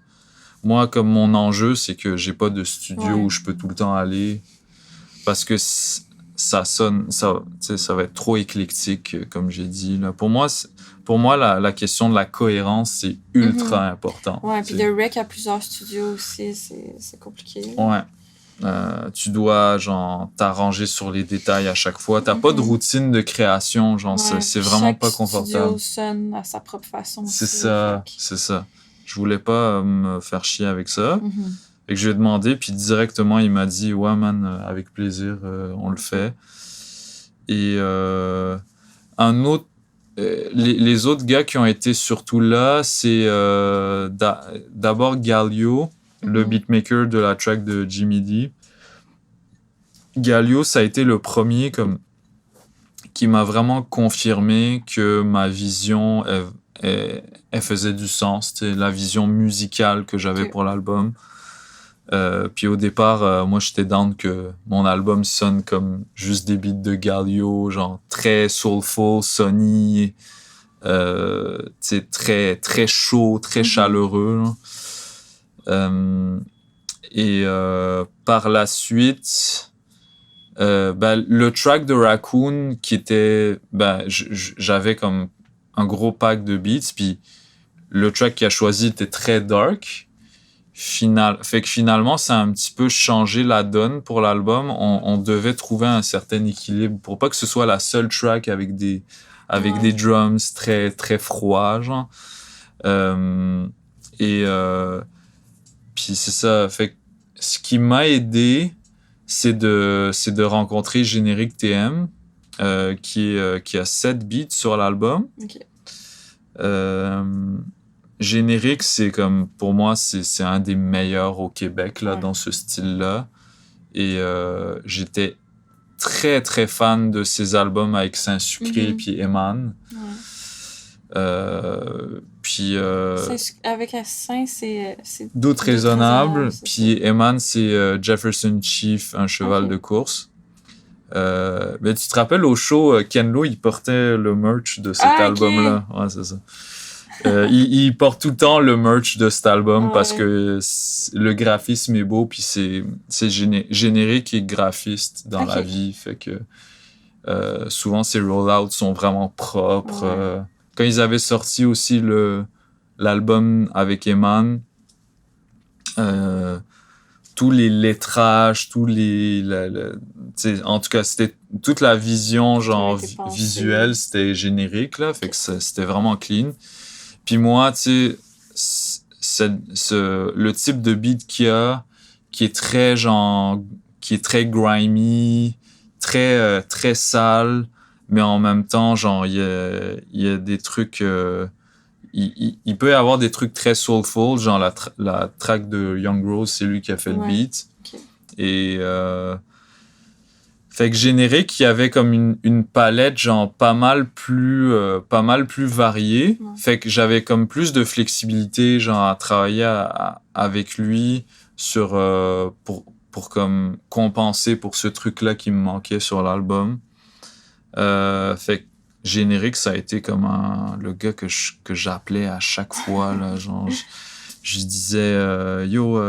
Moi, comme mon enjeu, c'est que j'ai pas de studio où je peux tout le temps aller. Parce que ça va être trop éclectique, comme j'ai dit. Là. Pour moi la question de la cohérence, c'est ultra important. Ouais, puis de rec à plusieurs studios aussi, c'est compliqué. Ouais. Tu dois genre t'arranger sur les détails à chaque fois. T'as pas de routine de création, genre c'est vraiment pas confortable. Chaque studio sonne à sa propre façon. C'est ça. Je voulais pas me faire chier avec ça. Et que je lui ai demandé, puis directement il m'a dit ouais man, avec plaisir, on le fait. Et un autre, les autres gars qui ont été surtout là, c'est d'abord Galio, le beatmaker de la track de Jimmy D. Galio, ça a été le premier qui m'a vraiment confirmé que ma vision, elle faisait du sens. La vision musicale que j'avais pour l'album. Puis au départ, moi, j'étais down que mon album sonne comme juste des beats de Galio, genre très soulful, sunny, très, très chaud, très chaleureux. Et par la suite, le track de Raccoon qui était... j'avais comme un gros pack de beats, puis le track qu'il a choisi était très dark. Fait que finalement, ça a un petit peu changé la donne pour l'album. On devait trouver un certain équilibre pour pas que ce soit la seule track avec des drums très, très froids, genre. Puis c'est ça. Fait que ce qui m'a aidé, c'est de rencontrer Générique TM, qui a 7 beats sur l'album. Générique, c'est comme, pour moi, c'est un des meilleurs au Québec, là, dans ce style-là. Et j'étais très, très fan de ses albums avec Saint-Sucré puis Eman. Puis... avec Saint, c'est Doute raisonnable. Puis Eman, c'est Jefferson Chief, un cheval de course. Mais tu te rappelles, au show, Ken Lo, il portait le merch de cet album-là. Ouais, c'est ça. Il porte tout le temps le merch de cet album parce que le graphisme est beau, puis c'est Générique et graphiste dans la vie, fait que souvent ses rollouts sont vraiment propres. Quand ils avaient sorti aussi l'album avec Eman, tous les lettrages, en tout cas, c'était toute la vision genre visuelle, c'était Générique, là, fait que c'était vraiment clean. Puis moi, tu sais, le type de beat qu'il y a, qui est très grimy, très, très sale, mais en même temps, genre, il y a des trucs, il peut y avoir des trucs très soulful, genre la track de Young Rose, c'est lui qui a fait le beat. Et, fait que Générique, il y avait comme une palette genre pas mal plus variée. Fait que j'avais comme plus de flexibilité genre à travailler avec lui sur pour comme compenser pour ce truc-là qui me manquait sur l'album. Fait que Générique, ça a été comme le gars que j'appelais à chaque fois là, genre je disais yo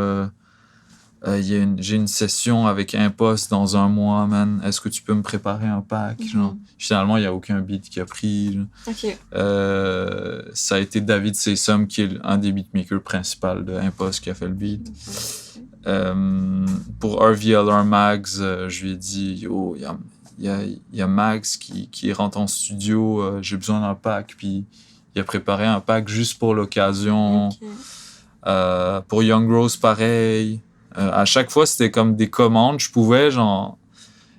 J'ai une session avec Impost dans 1 mois, man. Est-ce que tu peux me préparer un pack? Genre, finalement, il n'y a aucun beat qui a pris. OK. Ça a été David Sessom, qui est un des beatmakers principaux de Impost, qui a fait le beat. Pour RVLR Mags, je lui ai dit, yo, il y a Mags qui rentre en studio, j'ai besoin d'un pack. Puis il a préparé un pack juste pour l'occasion. OK. Pour Young Rose, pareil. À chaque fois, c'était comme des commandes. Je pouvais, genre...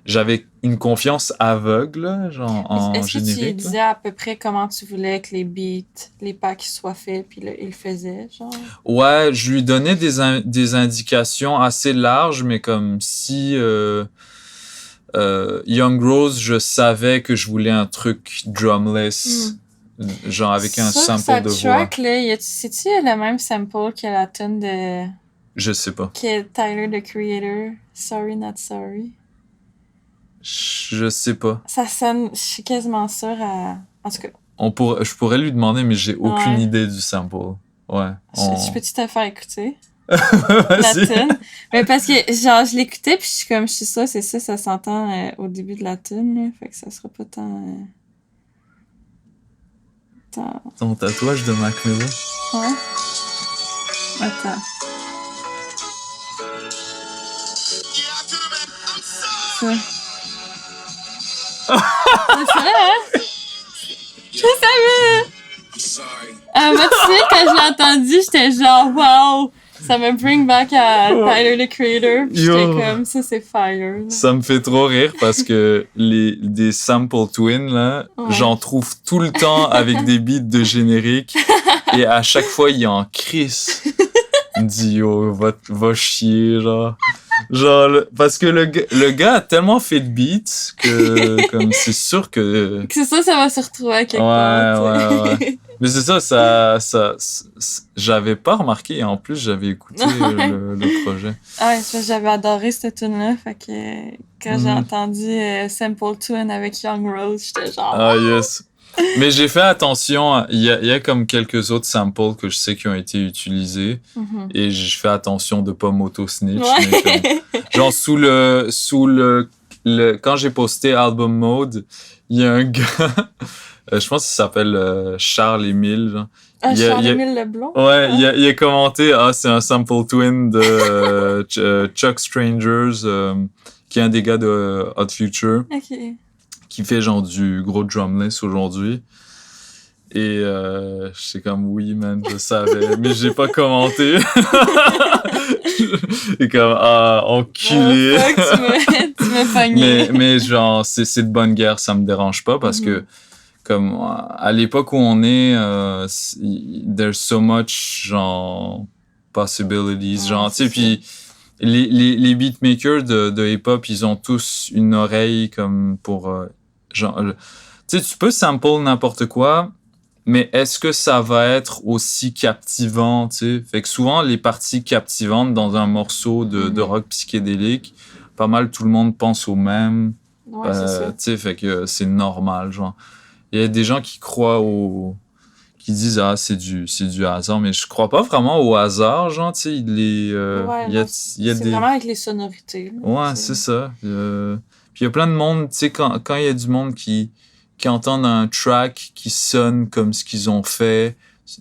J'avais une confiance aveugle, genre, en Est-ce que tu générique. disais à peu près comment tu voulais que les beats, les packs soient faits, puis là, il le faisait, genre? Ouais, je lui donnais des indications assez larges, mais comme si Young Rose, je savais que je voulais un truc drumless, genre avec un sample de voix. Track, là, c'est-tu le même sample que la tune de... Je sais pas. Que Tyler, the Creator, Sorry Not Sorry? Je sais pas. Ça sonne, je suis quasiment sûre à... En tout cas... Je pourrais lui demander, mais j'ai aucune idée du sample. Ouais. Je peux-tu te faire écouter? La tune? Mais parce que, genre, je l'écoutais, puis je suis sûre, c'est ça, ça s'entend au début de la tune, là, fait que ça sera pas tant... Ton tatouage de Mac Miller? Ouais. Attends. Ça. C'est ça, hein? Je savais! Moi, tu sais, quand je l'ai entendu, j'étais genre, wow! Ça me bring back à Tyler, the Creator. Puis j'étais comme, ça, c'est fire. Là. Ça me fait trop rire parce que des sample twins, là, j'en trouve tout le temps avec des beats de générique. Et à chaque fois, il y a en crise. Il me dit, yo, va chier, genre. Genre, parce que le gars a tellement fait de beats que, comme, c'est sûr que... C'est ça, ça va se retrouver à quelque part. Ouais. Mais c'est ça, j'avais pas remarqué. En plus, j'avais écouté le projet. Ah ouais, j'avais adoré cette tune-là. Fait que quand j'ai entendu Sample Twin avec Young Rose, j'étais genre... Ah, yes. Mais j'ai fait attention. Il y a comme quelques autres samples que je sais qui ont été utilisés. Et j'ai fait attention de pas m'auto-snitch. Ouais. Mais genre, sous le quand j'ai posté Album Mode, il y a un gars... je pense qu'il s'appelle Charles-Émile. Genre. Charles-Émile Leblond? Ouais, il a commenté « Ah, c'est un sample twin de Chuck Strangers, qui est un des gars de Hot Future, qui fait genre du gros drumless aujourd'hui. » Et j'étais comme « Oui, man, je savais, mais j'ai pas commenté. » Et comme « Ah, enculé. » Tu m'as pogné. Mais genre, c'est de bonne guerre, ça me dérange pas parce que comme à l'époque où on est, there's so much genre possibilities, genre tu sais, puis les beatmakers de hip-hop, ils ont tous une oreille comme pour genre tu sais, tu peux sample n'importe quoi, mais est-ce que ça va être aussi captivant, tu sais? Fait que souvent les parties captivantes dans un morceau de rock psychédélique, pas mal tout le monde pense au même. Ouais, c'est ça. Tu sais, fait que c'est normal, genre. Il y a des gens qui croient qui disent ah c'est du hasard, mais je crois pas vraiment au hasard, genre tu sais c'est vraiment avec les sonorités. Là, ouais, c'est ça. Puis il y a plein de monde, tu sais quand il y a du monde qui entendent un track qui sonne comme ce qu'ils ont fait,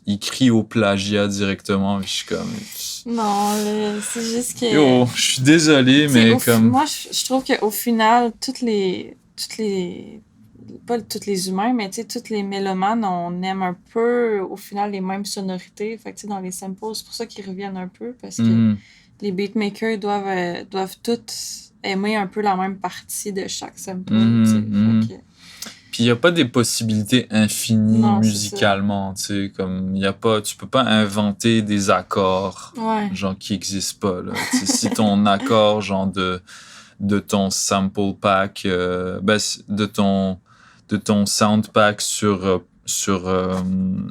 ils crient au plagiat directement, puis je suis comme non, c'est juste que yo, je suis désolé, mais comme moi je trouve qu'au final pas tous les humains, mais tu sais, tous les mélomanes, on aime un peu, au final, les mêmes sonorités. Fait que, tu sais, dans les samples, c'est pour ça qu'ils reviennent un peu, parce que les beatmakers doivent tous aimer un peu la même partie de chaque sample. Puis il n'y a pas des possibilités infinies musicalement, tu sais, comme tu peux pas inventer des accords genre qui existent pas, là. Si ton accord genre de ton sample pack, de ton sound pack sur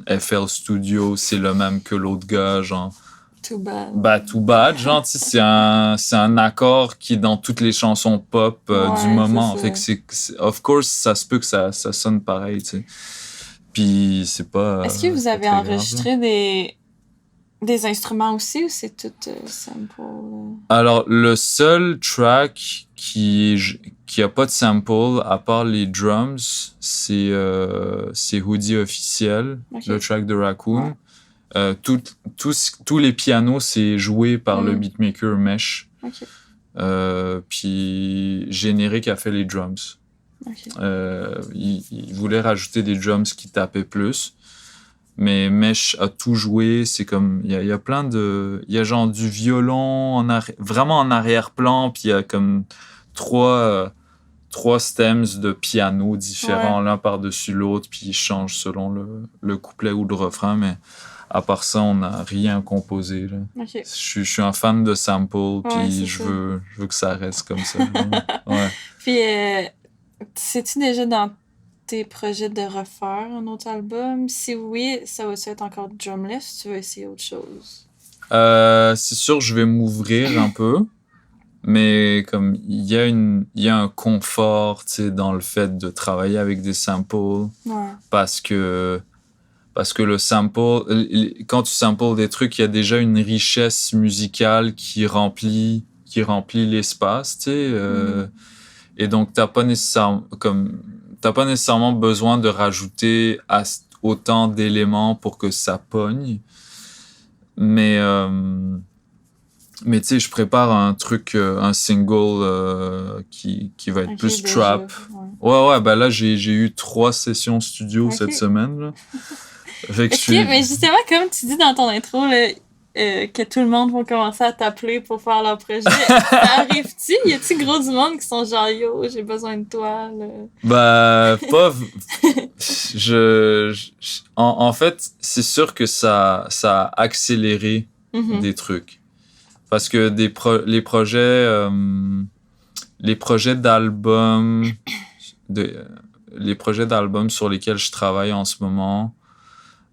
FL Studio, c'est le même que l'autre gars, genre. Too bad. Too bad, genre, tu sais, c'est un accord qui est dans toutes les chansons pop du moment. Fait que of course, ça se peut que ça sonne pareil, tu sais. Puis c'est pas. Est-ce que vous avez enregistré des instruments aussi ou c'est tout sample? Alors, le seul track qui a pas de sample, à part les drums, c'est Hoodie officiel, le track de Raccoon. Ouais. Tous les pianos, c'est joué par le beatmaker Mesh. Okay. Puis Générique a fait les drums. Okay. Il voulait rajouter des drums qui tapaient plus. Mais Mesh a tout joué, c'est comme il y a plein de il y a genre du violon vraiment en arrière-plan, puis il y a comme trois stems de piano différents l'un par-dessus l'autre, puis ils changent selon le couplet ou le refrain, mais à part ça, on n'a rien composé là. Okay. Je suis un fan de sample, puis je veux que ça reste comme ça. Ouais. Puis sais-tu déjà dans tes projets de refaire un autre album? Si oui, ça va être encore drumless ou tu veux essayer autre chose? C'est sûr, je vais m'ouvrir un peu, mais comme il y a un confort, tu sais, dans le fait de travailler avec des samples, parce que le sample, quand tu samples des trucs, il y a déjà une richesse musicale qui remplit l'espace, tu sais, et donc t'as pas nécessairement besoin de rajouter autant d'éléments pour que ça pogne. Mais tu sais, je prépare un truc, un single qui va être plus trap. Ouais, ben là, j'ai eu 3 sessions studio cette semaine, là. Mais justement, comme tu dis dans ton intro, là, que tout le monde va commencer à t'appeler pour faire leur projet. Ça arrive-tu? Y a-tu gros du monde qui sont genre, yo, j'ai besoin de toi, là? Bah, pas... En fait, c'est sûr que ça a accéléré des trucs. Parce que les projets d'albums sur lesquels je travaille en ce moment,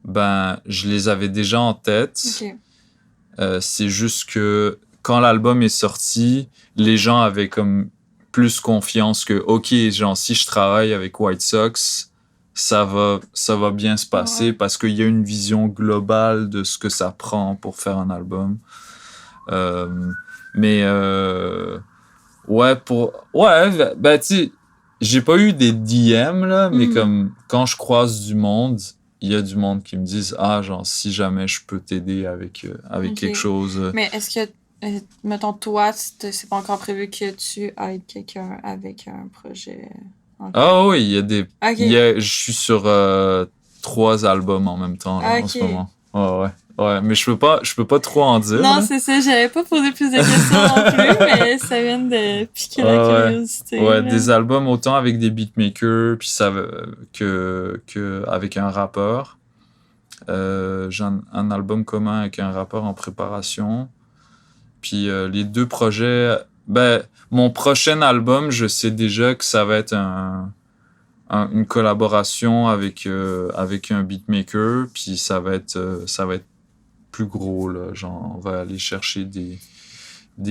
ben, je les avais déjà en tête. Okay. C'est juste que quand l'album est sorti, les gens avaient comme plus confiance que, OK, genre, si je travaille avec White Sox, ça va bien se passer parce qu'il y a une vision globale de ce que ça prend pour faire un album. Ben, tu sais, j'ai pas eu des DM, là, mais comme quand je croise du monde, il y a du monde qui me disent genre si jamais je peux t'aider avec quelque chose. Mais est-ce que mettons toi c'est pas encore prévu que tu aides quelqu'un avec un projet encore? Oui, il y a des je suis sur 3 albums en même temps là, en ce moment. Ouais, mais je peux pas trop en dire. Non, là. c'est ça, j'avais pas posé plus de questions non plus, mais ça vient de piquer la curiosité. Ouais, des albums autant avec des beatmakers puis ça que avec un rappeur. J'ai un album commun avec un rappeur en préparation. Puis les 2 projets, ben mon prochain album, je sais déjà que ça va être une collaboration avec un beatmaker, puis ça va être plus gros là, genre on va aller chercher des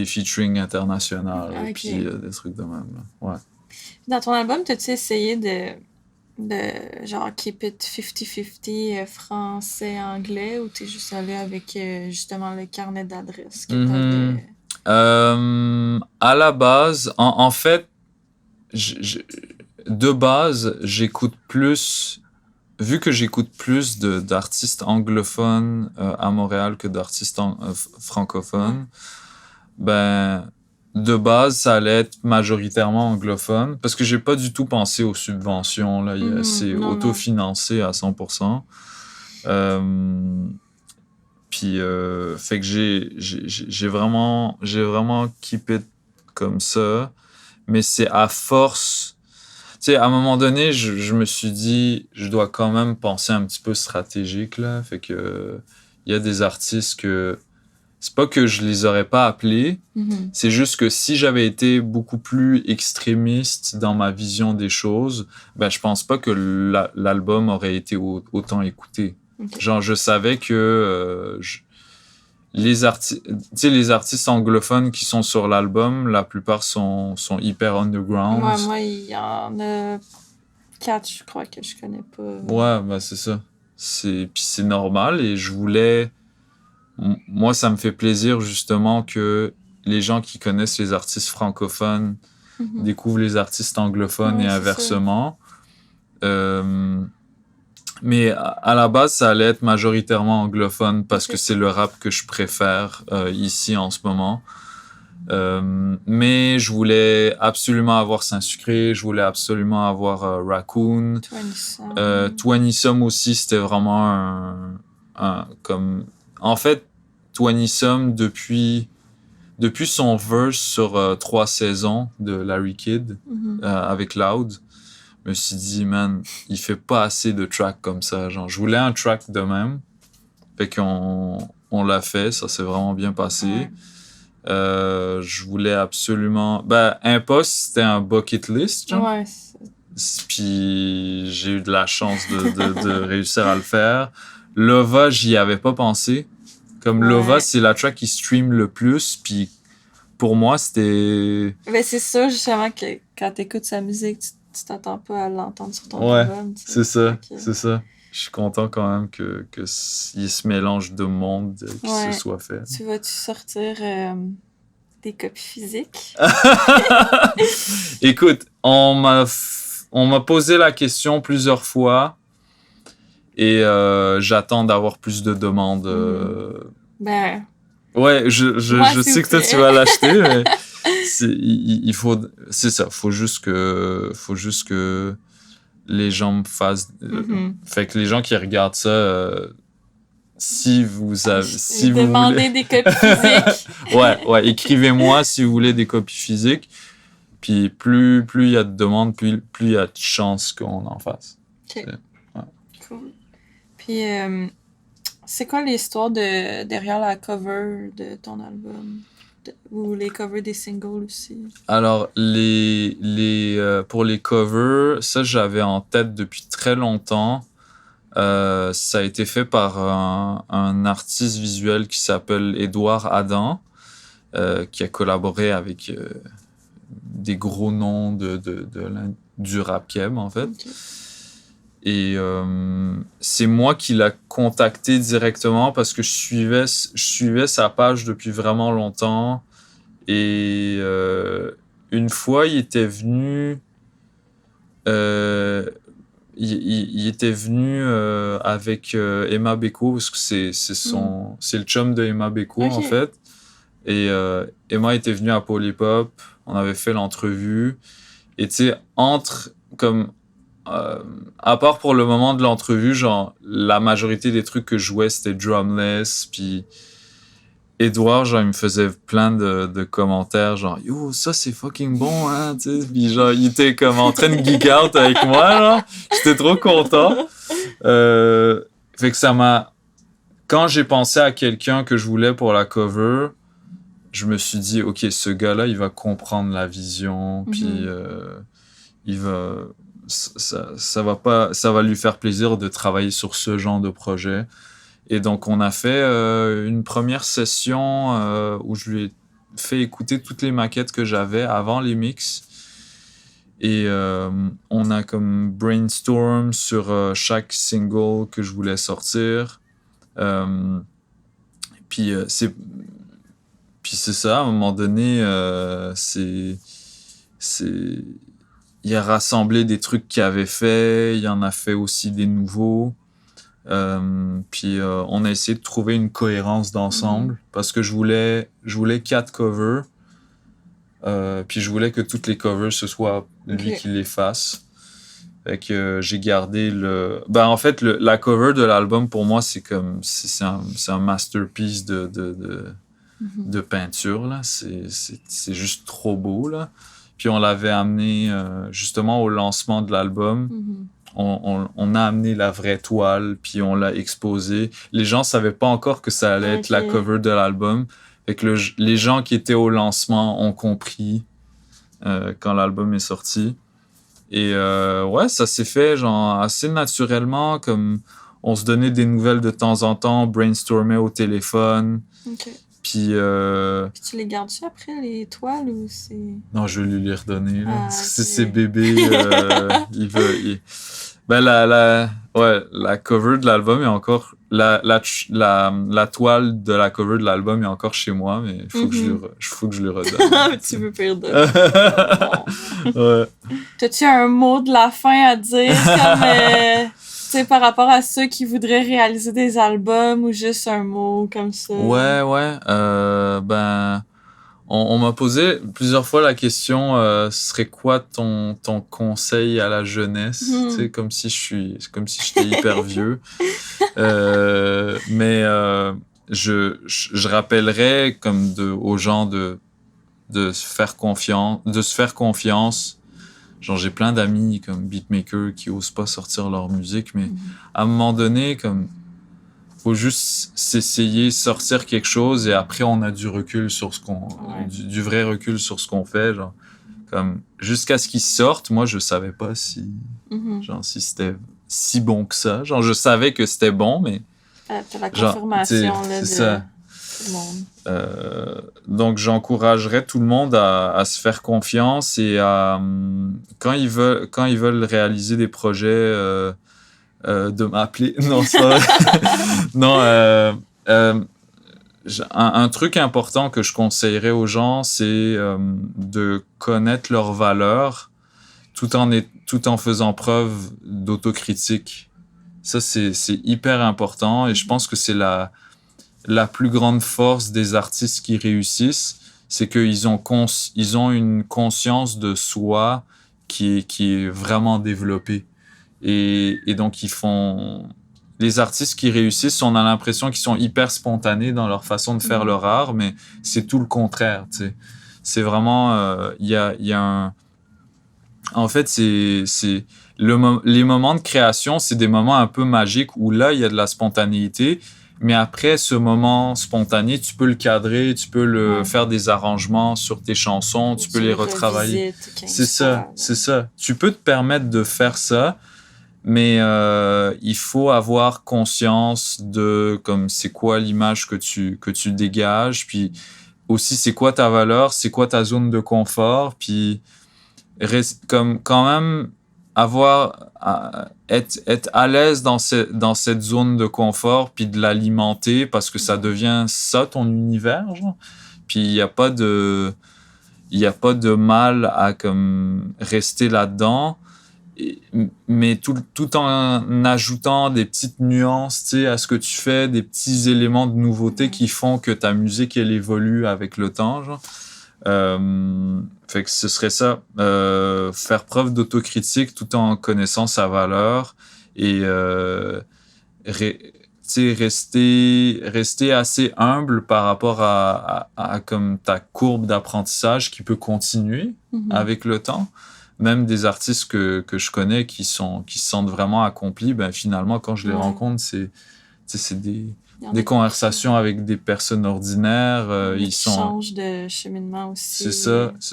featuring internationaux puis des trucs de même là. Ouais. Dans ton album, t'as-tu essayé de genre keep it 50-50 français-anglais ou t'es juste allé avec justement le carnet d'adresses que t'avais? À la base, en fait, de base, j'écoute plus, vu que j'écoute plus d'artistes anglophones à Montréal que d'artistes francophones, ben, de base, ça allait être majoritairement anglophone, parce que j'ai pas du tout pensé aux subventions, là, c'est autofinancé à 100%. Puis, fait que j'ai vraiment keep it comme ça, mais c'est à force. Tu sais, à un moment donné, je me suis dit, je dois quand même penser un petit peu stratégique, là. Fait que, il y a des artistes que, c'est pas que je les aurais pas appelés, c'est juste que si j'avais été beaucoup plus extrémiste dans ma vision des choses, ben, je pense pas que l'album aurait été autant écouté. Okay. Genre, je savais que, les artistes anglophones qui sont sur l'album, la plupart sont hyper underground. Ouais, moi, il y en a 4, je crois, que je connais pas. Ouais, ben c'est ça. Puis c'est normal et je voulais moi, ça me fait plaisir justement que les gens qui connaissent les artistes francophones découvrent les artistes anglophones et inversement. Mais à la base, ça allait être majoritairement anglophone parce que c'est le rap que je préfère ici en ce moment. Mais je voulais absolument avoir Saint-Sucré, je voulais absolument avoir Raccoon. 20 aussi, c'était vraiment comme... En fait, 20 depuis son verse sur 3 saisons de Larry Kidd avec Loud, je me suis dit, man, il fait pas assez de tracks comme ça. Genre, je voulais un track de même. Fait qu'on l'a fait, ça s'est vraiment bien passé. Ouais. Je voulais absolument... Impost, c'était un bucket list, genre. Ouais. Puis j'ai eu de la chance de réussir à le faire. Lova, j'y avais pas pensé. Comme Lova, c'est la track qui stream le plus, puis pour moi, c'était... Ben, c'est sûr, justement, que quand t'écoutes sa musique, tu t'attends pas à l'entendre sur ton album. C'est ça, c'est ça. Je suis content quand même qu'il y ait ce mélange de monde qui se soit fait. Tu vas-tu sortir des copies physiques? Écoute, on m'a posé la question plusieurs fois et j'attends d'avoir plus de demandes. Ouais, je sais que toi tu vas l'acheter, mais c'est ça, faut juste que les gens me fassent. Fait que les gens qui regardent ça, si vous demandez des copies physiques. ouais, écrivez-moi si vous voulez des copies physiques. Puis plus il y a de demandes, plus il y a de chances qu'on en fasse. OK. Cool. Puis c'est quoi l'histoire derrière la cover de ton album? Ou les covers des singles aussi? Alors, pour les covers, ça, j'avais en tête depuis très longtemps. Ça a été fait par un artiste visuel qui s'appelle Édouard Adam, qui a collaboré avec des gros noms du rap keb, en fait. Okay. Et c'est moi qui l'a contacté directement parce que je suivais sa page depuis vraiment longtemps. Et une fois, il était venu... il était venu avec Emma Beko, parce que c'est le chum de Emma Beko, en fait. Et Emma était venue à Polypop, on avait fait l'entrevue. Et tu sais, à part pour le moment de l'entrevue, genre, la majorité des trucs que je jouais, c'était drumless, puis Edouard, genre, il me faisait plein de commentaires, genre, yo, ça, c'est fucking bon, hein, tu sais, puis genre, il était comme en train de geek out avec moi, genre, j'étais trop content. Fait que ça m'a... Quand j'ai pensé à quelqu'un que je voulais pour la cover, je me suis dit, OK, ce gars-là, il va comprendre la vision, puis il va... Ça va lui faire plaisir de travailler sur ce genre de projet. Et donc, on a fait une première session où je lui ai fait écouter toutes les maquettes que j'avais avant les mix. Et on a comme brainstorm sur chaque single que je voulais sortir. Puis c'est ça, à un moment donné, il a rassemblé des trucs qu'il avait fait, il en a fait aussi des nouveaux. Puis on a essayé de trouver une cohérence d'ensemble parce que je voulais 4 covers. Puis je voulais que toutes les covers, ce soit lui qui les fasse. Fait que j'ai gardé en fait, la cover de l'album, pour moi, c'est un masterpiece de peinture, là. C'est juste trop beau, là. Puis on l'avait amené justement au lancement de l'album. On a amené la vraie toile, puis on l'a exposée. Les gens savaient pas encore que ça allait être la cover de l'album. Fait que les gens qui étaient au lancement ont compris quand l'album est sorti. Et ça s'est fait genre assez naturellement, comme on se donnait des nouvelles de temps en temps, brainstormait au téléphone. Puis tu les gardes-tu après, les toiles, ou c'est... Non, je vais lui les redonner, là. Parce que c'est bébé, il veut... La cover de l'album est encore la toile de la cover de l'album est encore chez moi, mais il faut que je lui redonne. Tu veux perdre. Ouais. T'as-tu un mot de la fin à dire comme tu sais, par rapport à ceux qui voudraient réaliser des albums ou juste un mot comme ça? Ouais. Ben, on m'a posé plusieurs fois la question, ce serait quoi ton conseil à la jeunesse? Tu sais, comme si j'étais hyper vieux. Mais je rappellerais comme aux gens de se faire confiance. Genre, j'ai plein d'amis comme beatmakers qui osent pas sortir leur musique, mais à un moment donné, comme, faut juste s'essayer, sortir quelque chose et après, on a du recul sur du vrai recul sur ce qu'on fait, genre. Comme, jusqu'à ce qu'ils sortent, moi, je savais pas si c'était si bon que ça. Genre, je savais que c'était bon, mais. T'as la confirmation, là, c'est de ça. tout le monde. Donc, j'encouragerais tout le monde à se faire confiance et à, quand ils veulent réaliser des projets, de m'appeler. Non, c'est pas vrai. Non, un truc important que je conseillerais aux gens, c'est de connaître leurs valeurs tout en faisant preuve d'autocritique. Ça, c'est hyper important et je pense que c'est la plus grande force des artistes qui réussissent, c'est qu'ils ont une conscience de soi qui est vraiment développée. Et donc, les artistes qui réussissent, on a l'impression qu'ils sont hyper spontanés dans leur façon de faire leur art, mais c'est tout le contraire, tu sais. C'est vraiment, il y a un... En fait, les moments de création, c'est des moments un peu magiques où là, il y a de la spontanéité. Mais après ce moment spontané, tu peux le cadrer, tu peux faire des arrangements sur tes chansons, tu peux les retravailler. C'est ça. Tu peux te permettre de faire ça, mais il faut avoir conscience de comme c'est quoi l'image que tu dégages, puis aussi c'est quoi ta valeur, c'est quoi ta zone de confort, puis comme quand même être à l'aise dans cette zone de confort puis de l'alimenter parce que ça devient ça ton univers, genre. Puis il y a pas de mal à comme rester là-dedans, mais tout en ajoutant des petites nuances, tu sais, à ce que tu fais, des petits éléments de nouveauté qui font que ta musique elle évolue avec le temps, genre. Fait que ce serait ça, faire preuve d'autocritique tout en connaissant sa valeur et rester assez humble par rapport à comme ta courbe d'apprentissage qui peut continuer avec le temps. Même des artistes que je connais qui se sentent vraiment accomplis, ben finalement quand je les rencontre, c'est des conversations avec des personnes ordinaires. Ils changent de cheminement aussi. C'est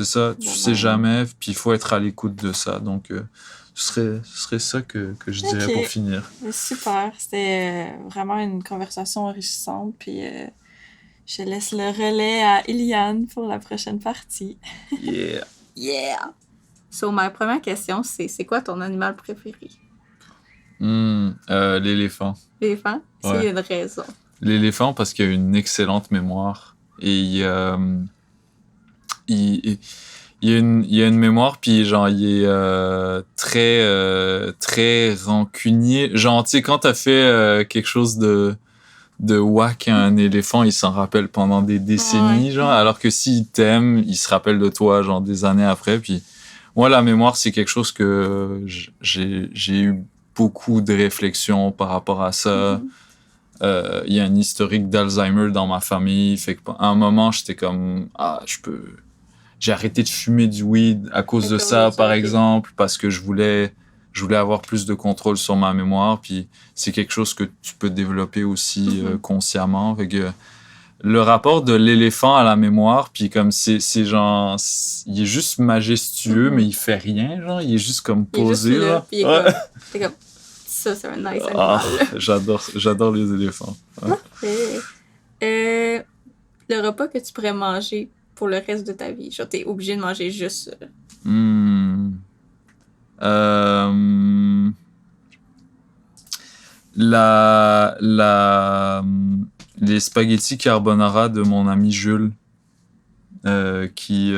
ça. Tu sais jamais, puis il faut être à l'écoute de ça. Donc, ce serait ça que je dirais pour finir. Super. C'était vraiment une conversation enrichissante. Puis, je laisse le relais à Iliane pour la prochaine partie. Yeah! So, ma première question, c'est quoi ton animal préféré? L'éléphant. L'éléphant? Ouais. Il y a une raison. L'éléphant, parce qu'il a une excellente mémoire. Et il y a une mémoire, puis genre, il est très rancunier. Genre, tu sais, quand t'as fait quelque chose de whack à un éléphant, il s'en rappelle pendant des décennies, genre, alors que s'il t'aime, il se rappelle de toi, genre, des années après. Puis moi, la mémoire, c'est quelque chose que j'ai eu beaucoup de réflexions par rapport à ça. Il y a un historique d'Alzheimer dans ma famille. Fait qu'à un moment, j'étais comme, j'ai arrêté de fumer du weed à cause de ça, par exemple, parce que je voulais avoir plus de contrôle sur ma mémoire. Puis c'est quelque chose que tu peux développer aussi consciemment. Fait que le rapport de l'éléphant à la mémoire, puis comme c'est genre, il est juste majestueux, mais il fait rien, genre, il est juste comme posé. Il est juste là, puis il est comme, ça, c'est un nice animal. J'adore les éléphants. Ouais. Le repas que tu pourrais manger pour le reste de ta vie, genre, t'es obligé de manger juste ça. Les spaghettis carbonara de mon ami Jules, qui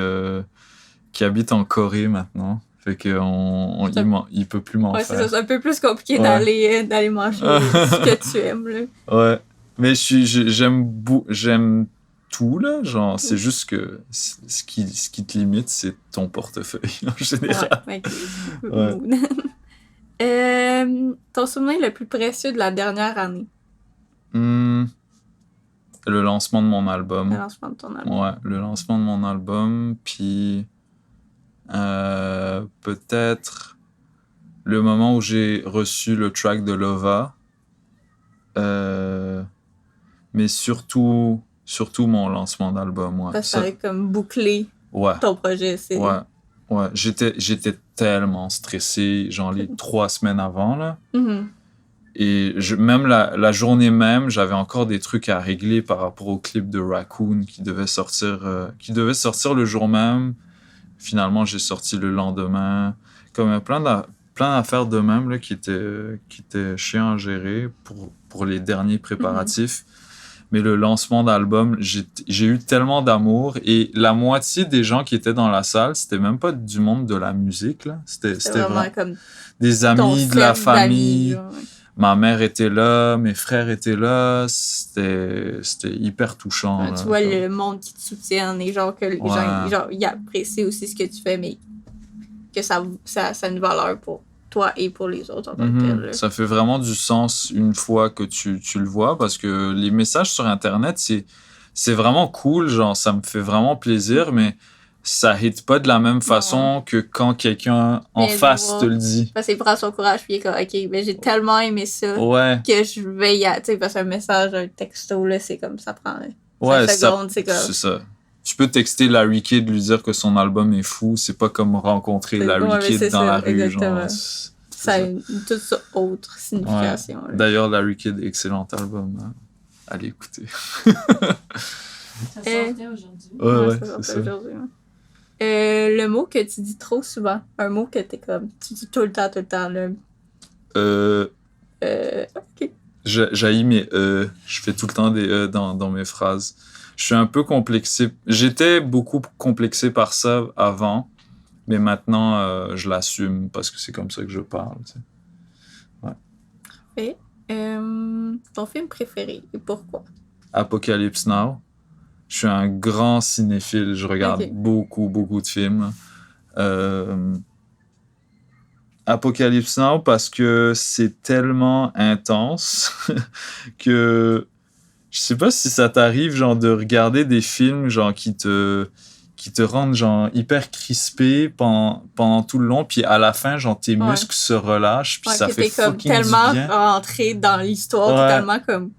habite en Corée maintenant. Fait il peut plus m'en Ouais, faire. c'est un peu plus compliqué d'aller manger ce que tu aimes, là. Ouais. Mais j'aime tout, là. Genre, c'est juste que ce qui te limite, c'est ton portefeuille, en général. Ouais, ton souvenir le plus précieux de la dernière année? Le lancement de mon album. Le lancement de ton album. Ouais, le lancement de mon album. Puis peut-être le moment où j'ai reçu le track de Lova. Mais surtout mon lancement d'album. Ouais. Parce que ça avait comme bouclé ton projet. Ouais. J'étais tellement stressé, genre les 3 semaines avant, là. Mm-hmm. Et même la journée même, j'avais encore des trucs à régler par rapport au clip de Raccoon qui devait sortir le jour même. Finalement, j'ai sorti le lendemain. Comme plein d'affaires de même là, qui étaient chiants à gérer pour les derniers préparatifs. Mais le lancement d'album, j'ai eu tellement d'amour. Et la moitié des gens qui étaient dans la salle, c'était même pas du monde de la musique, là. C'était vraiment comme des amis, de la famille. Genre, ouais. Ma mère était là, mes frères étaient là. C'était hyper touchant. Ouais, là, tu vois comme... le monde qui te soutienne et genre que les gens, genre, ils apprécient aussi ce que tu fais, mais que ça a une valeur pour toi et pour les autres en tant que tel. Ça fait vraiment du sens une fois que tu le vois, parce que les messages sur Internet, c'est vraiment cool, genre ça me fait vraiment plaisir, mais ça hit pas de la même façon que quand quelqu'un en face te le dit. Parce qu'il prend son courage puis il est comme, OK, mais j'ai tellement aimé ça que je vais y aller. Tu sais, parce qu'un message, un texto, là, c'est comme ça prend 5 secondes, c'est comme... C'est ça. Tu peux texter Larry Kidd, lui dire que son album est fou, c'est pas comme rencontrer Larry Kidd dans la rue. Genre, ça a une toute autre signification. Ouais. D'ailleurs, Larry Kidd, excellent album. Hein. Allez écouter. Ça sortait aujourd'hui. Ouais, c'est ça. Aujourd'hui, le mot que tu dis trop souvent, un mot que tu dis tout le temps, là. OK. J'haïs mes je fais tout le temps des dans mes phrases. Je suis un peu complexé. J'étais beaucoup complexé par ça avant, mais maintenant, je l'assume parce que c'est comme ça que je parle. Tu sais. Ouais. Ton film préféré et pourquoi? Apocalypse Now. Je suis un grand cinéphile. Je regarde beaucoup de films. Apocalypse Now parce que c'est tellement intense que je sais pas si ça t'arrive genre de regarder des films genre qui te rendent genre hyper crispé pendant tout le long, puis à la fin genre tes muscles se relâchent, puis ça fait fucking du bien. Tellement rentré dans l'histoire, tellement comme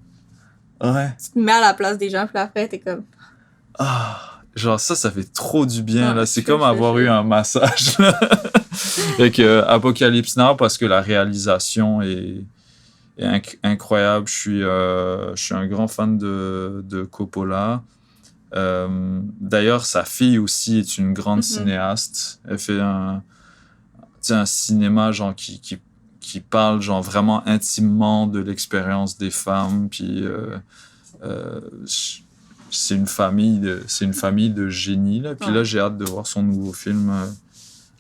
tu te mets à la place des gens, puis après t'es comme genre ça fait trop du bien là, c'est comme avoir eu un massage. Avec Apocalypse Now parce que la réalisation est incroyable. Je suis un grand fan de Coppola. D'ailleurs, sa fille aussi est une grande cinéaste. Elle fait un cinéma genre qui parle genre vraiment intimement de l'expérience des femmes. Puis c'est une famille de génies là. Puis là, j'ai hâte de voir son nouveau film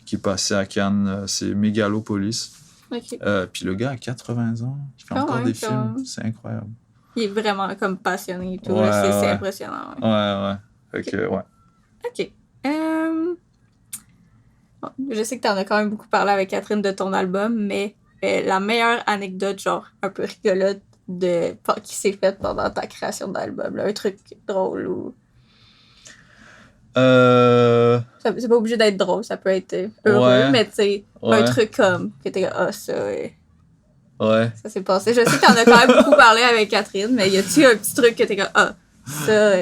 qui est passé à Cannes. C'est Megalopolis. Okay. Puis le gars a 80 ans, il fait encore des films, c'est incroyable. Il est vraiment comme passionné et tout, c'est impressionnant. Ouais. Fait que, OK. Bon, je sais que t'en as quand même beaucoup parlé avec Catherine de ton album, mais la meilleure anecdote, genre un peu rigolote, qui s'est faite pendant ta création d'album, là, un truc drôle ou... C'est pas obligé d'être drôle, ça peut être heureux, mais tu sais, un truc comme que t'es ça, ça s'est passé. Je sais que t'en as quand même beaucoup parlé avec Catherine, mais y a-tu un petit truc que t'es comme ça,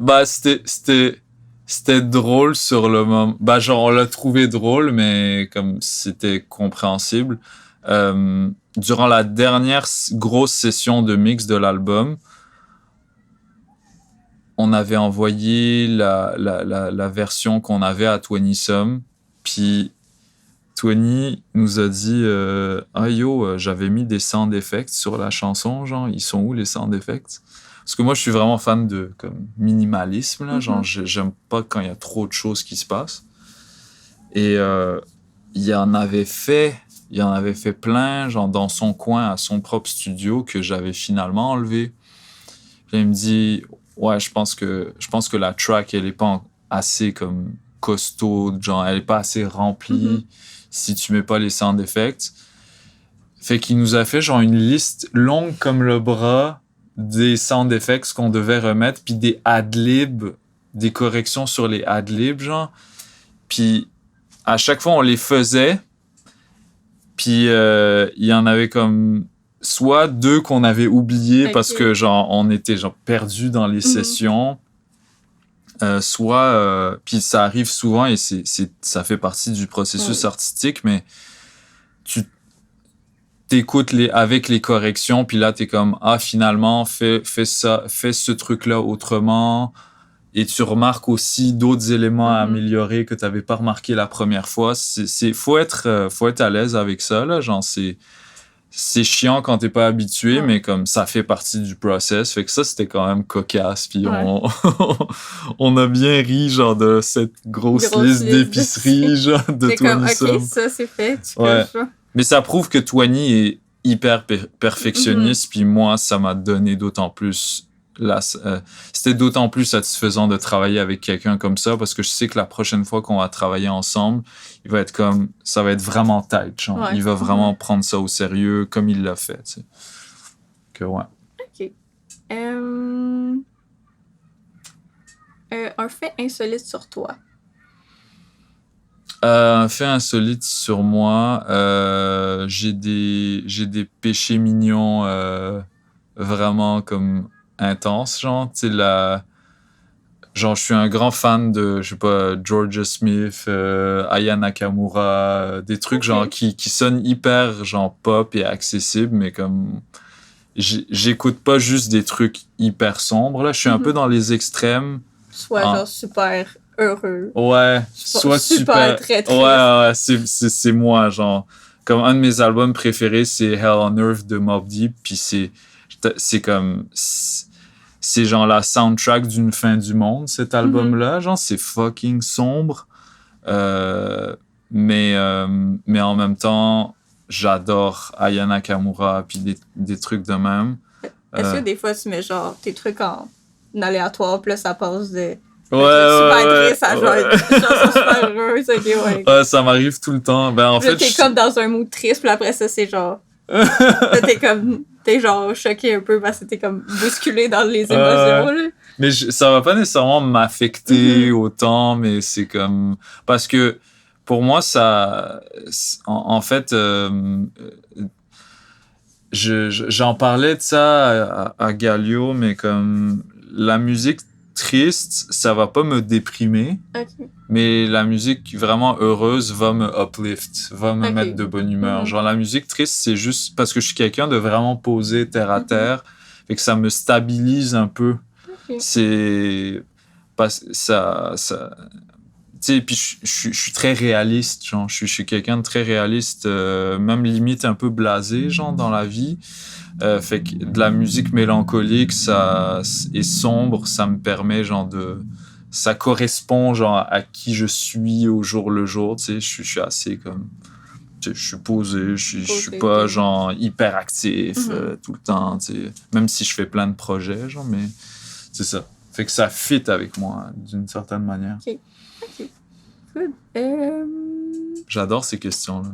bah, c'était drôle sur le moment. Bah, genre, on l'a trouvé drôle, mais comme c'était compréhensible. Durant la dernière grosse session de mix de l'album, on avait envoyé la version qu'on avait à 20some, puis Tony nous a dit ah yo, j'avais mis des sound effects sur la chanson, genre, ils sont où les sound effects? Parce que moi, je suis vraiment fan de comme, minimalisme, là, genre, j'aime pas quand il y a trop de choses qui se passent. Et il en avait fait plein, genre, dans son coin, à son propre studio, que j'avais finalement enlevé. Puis il me dit, ouais, je pense que la track, elle est pas assez comme costaud, genre, elle est pas assez remplie si tu mets pas les sound effects. Fait qu'il nous a fait, genre, une liste longue comme le bras des sound effects qu'on devait remettre, puis des ad-libs, des corrections sur les ad-libs, genre. Puis à chaque fois, on les faisait, puis il y en avait comme soit 2 qu'on avait oubliés parce que, genre, on était, genre, perdus dans les sessions, soit... puis ça arrive souvent et ça fait partie du processus artistique, mais tu t'écoutes avec les corrections, puis là, t'es comme, ah, finalement, fais ça, fais ce truc-là autrement, et tu remarques aussi d'autres éléments à améliorer que t'avais pas remarqué la première fois. Faut être à l'aise avec ça, là, genre, c'est chiant quand t'es pas habitué, mais comme ça fait partie du process. Fait que ça, c'était quand même cocasse. Puis on a bien ri, genre, de cette grosse liste d'épicerie, genre, de c'est comme, Tony OK, ça, c'est fait. Tu ouais. ça. Mais ça prouve que Tony est hyper perfectionniste, puis moi, ça m'a donné d'autant plus... c'était d'autant plus satisfaisant de travailler avec quelqu'un comme ça, parce que je sais que la prochaine fois qu'on va travailler ensemble, il va être comme... Ça va être vraiment tight, genre. Ouais. Il va vraiment prendre ça au sérieux, comme il l'a fait, tu sais. Que ouais. OK. Un fait insolite sur toi. Un fait insolite sur moi, j'ai des péchés mignons vraiment comme intenses, genre, tu sais, genre, je suis un grand fan de, je sais pas, Georgia Smith, Aya Nakamura, des trucs genre qui sonnent hyper genre pop et accessibles, mais comme j'écoute pas juste des trucs hyper sombres, là, je suis un peu dans les extrêmes. Soit genre super heureux. Ouais, soit super très triste. Ouais, c'est moi, genre. Comme un de mes albums préférés, c'est Hell on Earth de Mobb Deep, puis c'est comme... C'est genre la soundtrack d'une fin du monde, cet album-là. Genre, c'est fucking sombre. Mais en même temps, j'adore Aya Nakamura, puis des trucs de même. Est-ce que des fois, tu mets genre tes trucs en aléatoire, puis là, ça passe de... Ouais, triste à genre une chanson super heureuse. Okay, ouais, ça m'arrive tout le temps. Ben, en puis là, fait, t'es comme dans un mood triste, puis après ça, c'est genre... là, t'es genre choqué un peu parce que t'es comme bousculé dans les émotions, là. Mais ça va pas nécessairement m'affecter autant, mais c'est comme... Parce que pour moi, ça... En fait, j'en parlais de ça à Galio, mais comme la musique triste, ça va pas me déprimer, mais la musique vraiment heureuse va me uplift, va me mettre de bonne humeur. Genre la musique triste, c'est juste parce que je suis quelqu'un de vraiment posé terre à terre, fait que ça me stabilise un peu. C'est parce ça tu sais, puis je suis très réaliste, genre je suis quelqu'un de très réaliste, même limite un peu blasé, genre dans la vie. Fait que de la musique mélancolique, ça est sombre, ça me permet genre ça correspond genre à qui je suis au jour le jour, tu sais, je suis assez comme, tu sais, je suis posé, je suis pas genre hyper actif tout le temps, tu sais, même si je fais plein de projets, genre, mais c'est ça. Fait que ça fit avec moi d'une certaine manière. OK. Good. J'adore ces questions-là.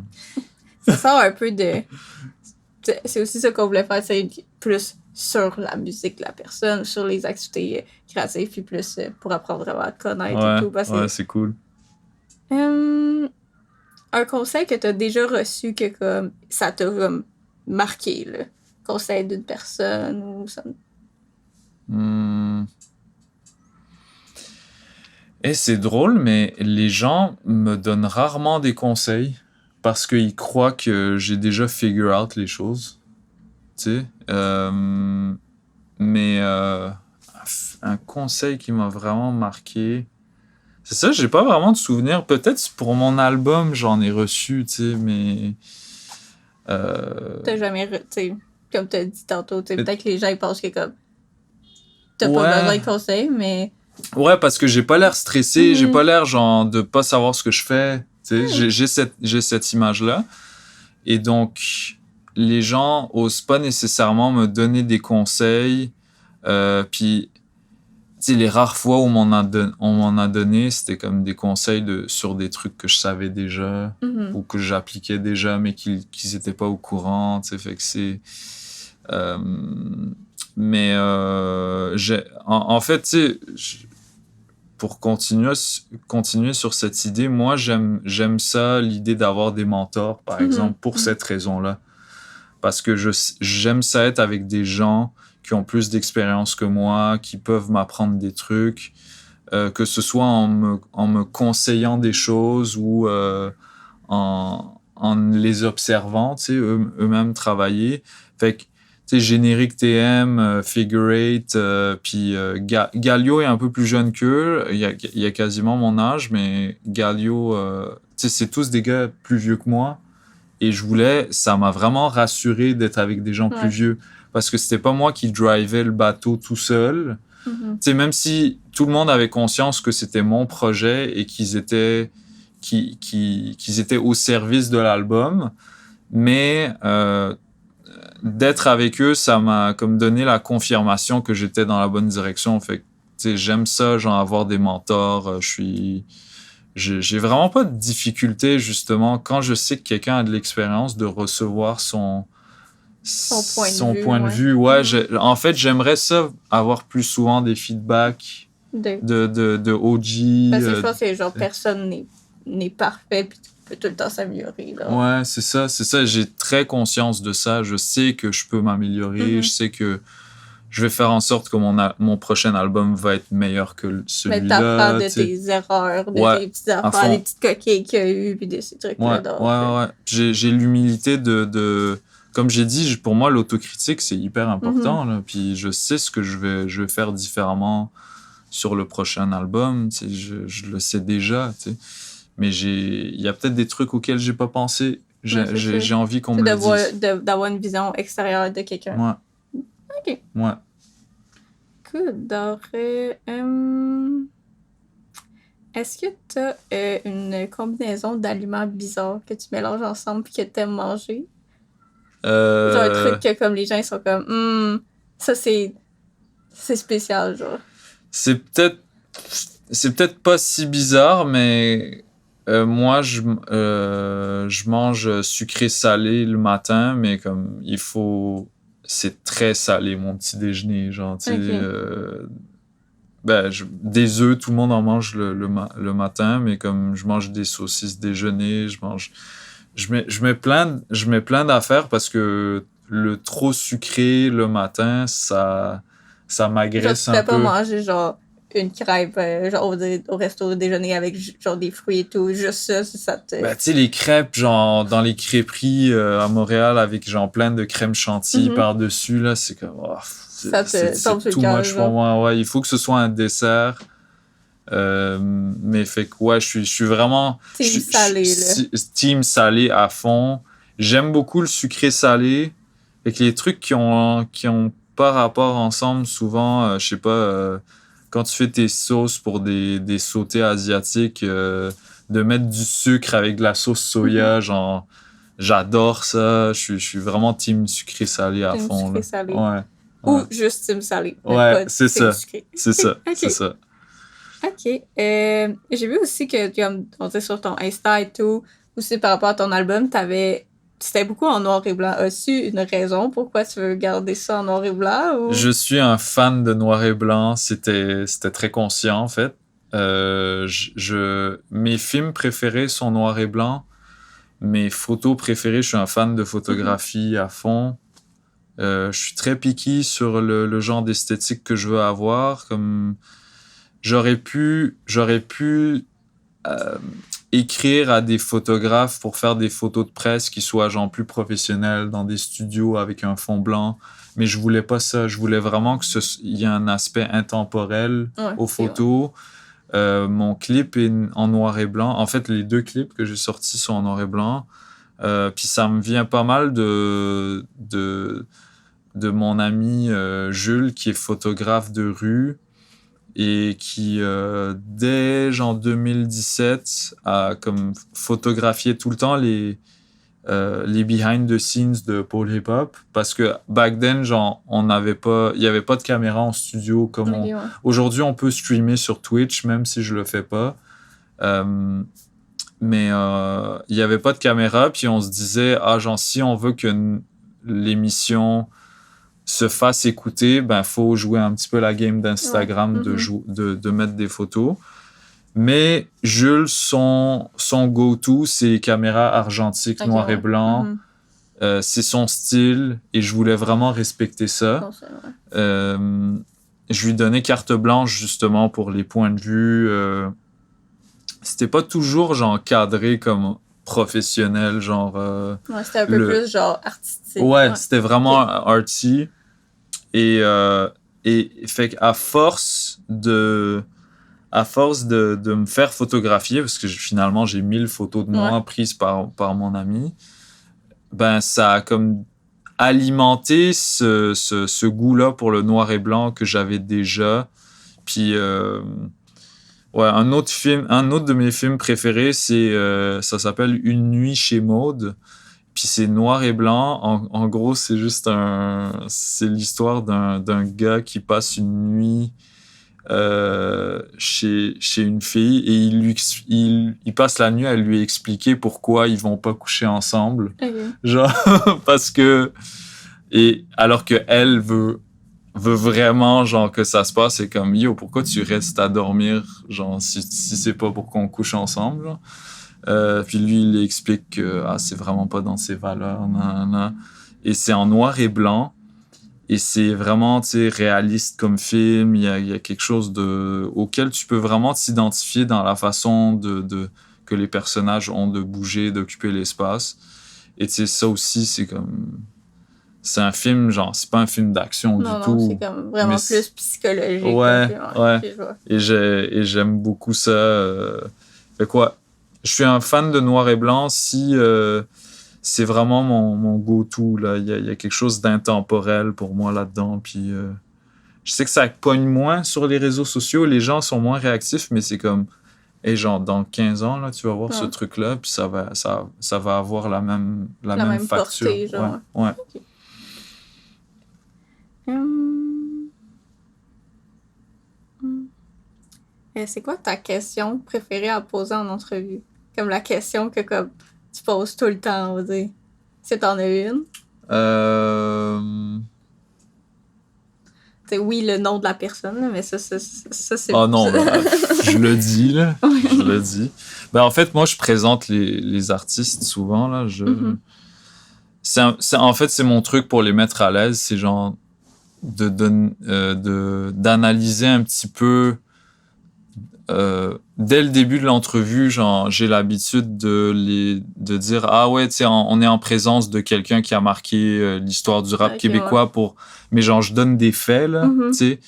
Ça sort un peu de... C'est aussi ça qu'on voulait faire, c'est plus sur la musique de la personne, sur les activités créatives, puis plus pour apprendre vraiment à te connaître et tout. Parce que, c'est cool. un conseil que tu as déjà reçu que comme ça t'a comme marqué, là. Conseil d'une personne ou ça... Et c'est drôle, mais les gens me donnent rarement des conseils parce qu'ils croient que j'ai déjà figure out les choses. Tu sais? Mais un conseil qui m'a vraiment marqué, C'est ça, j'ai pas vraiment de souvenirs. Peut-être pour mon album, j'en ai reçu, tu sais, mais... T'as jamais... Tu sais, comme t'as dit tantôt, tu sais, peut-être que les gens ils pensent que comme... T'as pas besoin de conseils, mais... Ouais, parce que j'ai pas l'air stressé, j'ai pas l'air genre de pas savoir ce que je fais. Tu sais, j'ai cette image-là. Et donc, les gens osent pas nécessairement me donner des conseils. Puis, tu sais, les rares fois où on m'en a donné, c'était comme des conseils sur des trucs que je savais déjà ou que j'appliquais déjà, mais qu'ils étaient pas au courant. Tu sais, fait que c'est... mais en fait, tu sais, pour continuer sur cette idée, moi, j'aime ça, l'idée d'avoir des mentors, par exemple, pour cette raison-là. Parce que j'aime ça être avec des gens qui ont plus d'expérience que moi, qui peuvent m'apprendre des trucs, que ce soit en me conseillant des choses ou en les observant, tu sais, eux-mêmes travailler. Fait que, tu sais, Générique TM, Figure Eight, puis Galio est un peu plus jeune qu'eux. Il y a quasiment mon âge, mais Galio, tu sais, c'est tous des gars plus vieux que moi. Et ça m'a vraiment rassuré d'être avec des gens plus vieux. Parce que c'était pas moi qui drivais le bateau tout seul. Tu sais, même si tout le monde avait conscience que c'était mon projet et qu'ils étaient au service de l'album, mais d'être avec eux, ça m'a comme donné la confirmation que j'étais dans la bonne direction. Fait que, tu sais, j'aime ça, genre avoir des mentors. J'ai vraiment pas de difficulté, justement, quand je sais que quelqu'un a de l'expérience, de recevoir son point de vue. Ouais, en fait, j'aimerais ça, avoir plus souvent des feedbacks de OG. Parce que je pense que genre, personne n'est parfait, puis tu peux tout le temps s'améliorer. Là. Ouais, c'est ça. J'ai très conscience de ça. Je sais que je peux m'améliorer. Je sais que je vais faire en sorte que mon prochain album va être meilleur que celui-là. Mais t'apprends de tes erreurs, de tes petites affaires, des petites coquilles qu'il y a eu, puis de ces trucs-là. Ouais. J'ai l'humilité de... Comme j'ai dit, pour moi, l'autocritique, c'est hyper important. Là. Puis je sais ce que je vais faire différemment sur le prochain album. Tu sais, je le sais déjà, tu sais. Mais il y a peut-être des trucs auxquels j'ai pas pensé. J'ai envie qu'on me le dise. D'avoir une vision extérieure de quelqu'un. Ouais. OK. Ouais. Cool. Est-ce que tu as une combinaison d'aliments bizarres que tu mélanges ensemble et que tu aimes manger? Genre un truc que comme les gens ils sont comme ça c'est spécial, genre. C'est peut-être pas si bizarre, mais moi je mange sucré-salé le matin, mais comme c'est très salé mon petit déjeuner, genre, tu sais. Des œufs, tout le monde en mange le matin, mais comme je mange des saucisses déjeuner, je mets plein d'affaires parce que le trop sucré le matin, ça m'agresse un peu. Tu peux pas manger genre une crêpe genre au resto déjeuner avec genre des fruits et tout, juste ça te... Tu sais, les crêpes, genre dans les crêperies à Montréal avec genre plein de crème chantilly par-dessus, là, c'est comme... c'est too much pour moi. Ouais, il faut que ce soit un dessert. Mais fait que ouais, je suis vraiment team salé à fond. J'aime beaucoup le sucré salé. Fait que les trucs qui ont pas rapport ensemble, souvent, je sais pas, quand tu fais tes sauces pour des sautés asiatiques, de mettre du sucre avec de la sauce soya, genre, j'adore ça. Je suis vraiment team sucré salé à fond. Sucré salé. Ouais. Ou juste team salé. Ouais, c'est ça. C'est ça. Okay. C'est ça. OK. J'ai vu aussi que, comme on dit sur ton Insta et tout, aussi par rapport à ton album, c'était beaucoup en noir et blanc. As-tu une raison pourquoi tu veux garder ça en noir et blanc? Ou... Je suis un fan de noir et blanc. C'était très conscient, en fait. Mes films préférés sont noir et blanc. Mes photos préférées, je suis un fan de photographie à fond. Je suis très picky sur le genre d'esthétique que je veux avoir. Comme... J'aurais pu écrire à des photographes pour faire des photos de presse qui soient genre plus professionnelles dans des studios avec un fond blanc, mais je voulais pas ça. Je voulais vraiment qu'il y ait un aspect intemporel aux photos. Mon clip est en noir et blanc. En fait, les 2 clips que j'ai sortis sont en noir et blanc. Puis ça me vient pas mal de mon ami Jules, qui est photographe de rue et qui, dès genre 2017, a comme photographié tout le temps les behind the scenes de Paul Hip Hop, parce que back then, genre, il y avait pas de caméra en studio comme aujourd'hui on peut streamer sur Twitch, même si je le fais pas. Mais il y avait pas de caméra, puis on se disait, genre, si on veut que l'émission se fasse écouter, ben, faut jouer un petit peu la game d'Instagram, de mettre des photos. Mais Jules, son go-to, c'est les caméras argentiques, noir et blanc. C'est son style et je voulais vraiment respecter ça. Je lui donnais carte blanche justement pour les points de vue. C'était pas toujours genre cadré comme professionnel, genre... c'était un peu plus genre artistique. Ouais, c'était vraiment artsy. Et fait qu'à force de me faire photographier, parce que finalement j'ai 1000 photos de moi prises par mon ami, ben ça a comme alimenté ce goût-là pour le noir et blanc que j'avais déjà. Puis un autre de mes films préférés, ça s'appelle Une nuit chez Maud. Puis c'est noir et blanc. En gros, c'est l'histoire d'un gars qui passe une nuit chez une fille et il passe la nuit à lui expliquer pourquoi ils vont pas coucher ensemble. Genre, parce que... Et alors que elle veut vraiment genre que ça se passe, c'est comme, yo, pourquoi tu restes à dormir, genre, si c'est pas pour qu'on couche ensemble, genre. Puis lui, il explique que c'est vraiment pas dans ses valeurs, nanana. Et c'est en noir et blanc. Et c'est vraiment, tu sais, réaliste comme film. Il y a quelque chose auquel tu peux vraiment t'identifier dans la façon que les personnages ont de bouger, d'occuper l'espace. Et tu sais, ça aussi, c'est comme... C'est un film, genre, c'est pas un film d'action du tout. Non, c'est comme vraiment plus psychologique. Ouais. Et j'aime beaucoup ça. Fait quoi? Je suis un fan de noir et blanc si c'est vraiment mon go-to, là. Il y a quelque chose d'intemporel pour moi là-dedans. Puis je sais que ça pogne moins sur les réseaux sociaux. Les gens sont moins réactifs, mais c'est comme... Et genre, dans 15 ans, là, tu vas voir ce truc-là, puis ça va avoir la même facture. Portée, genre. Ouais. Okay. C'est quoi ta question préférée à poser en entrevue? Comme la question que comme, tu poses tout le temps, on va dire. Si t'en as une? C'est oui, le nom de la personne, là, mais ça c'est... Ah non, là, je le dis, là. Je le dis. Ben, en fait, moi, je présente les artistes souvent, là. En fait, c'est mon truc pour les mettre à l'aise. C'est genre d'analyser un petit peu dès le début de l'entrevue. Genre, j'ai l'habitude de dire ah ouais, tu sais, on est en présence de quelqu'un qui a marqué l'histoire du rap québécois. Mais genre, je donne des faits, là, tu sais.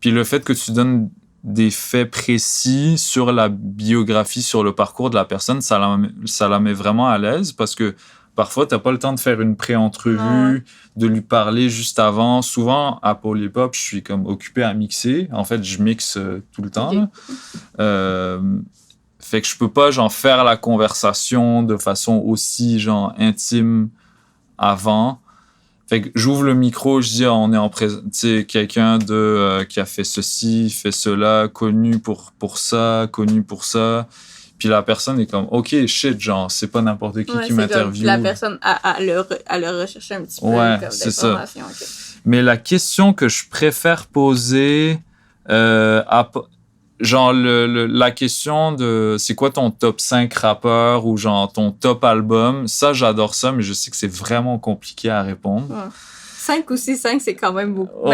Puis le fait que tu donnes des faits précis sur la biographie, sur le parcours de la personne, ça la met vraiment à l'aise, parce que parfois, t'as pas le temps de faire une pré-entrevue, de lui parler juste avant. Souvent, à Paul Hip Hop, je suis comme occupé à mixer. En fait, je mixe tout le temps. Fait que je peux pas, genre, faire la conversation de façon aussi, genre, intime avant. Fait que j'ouvre le micro, je dis, on est en présence, tu sais, quelqu'un qui a fait ceci, fait cela, connu pour ça, connu pour ça. Puis la personne est comme, OK, shit, genre, c'est pas n'importe qui m'interviewe. La personne a le recherché un petit peu comme c'est ça. Okay. Mais la question que je préfère poser, genre, la question de c'est quoi ton top 5 rappeurs ou genre ton top album, ça, j'adore ça, mais je sais que c'est vraiment compliqué à répondre. 5 aussi, 5, c'est quand même beaucoup.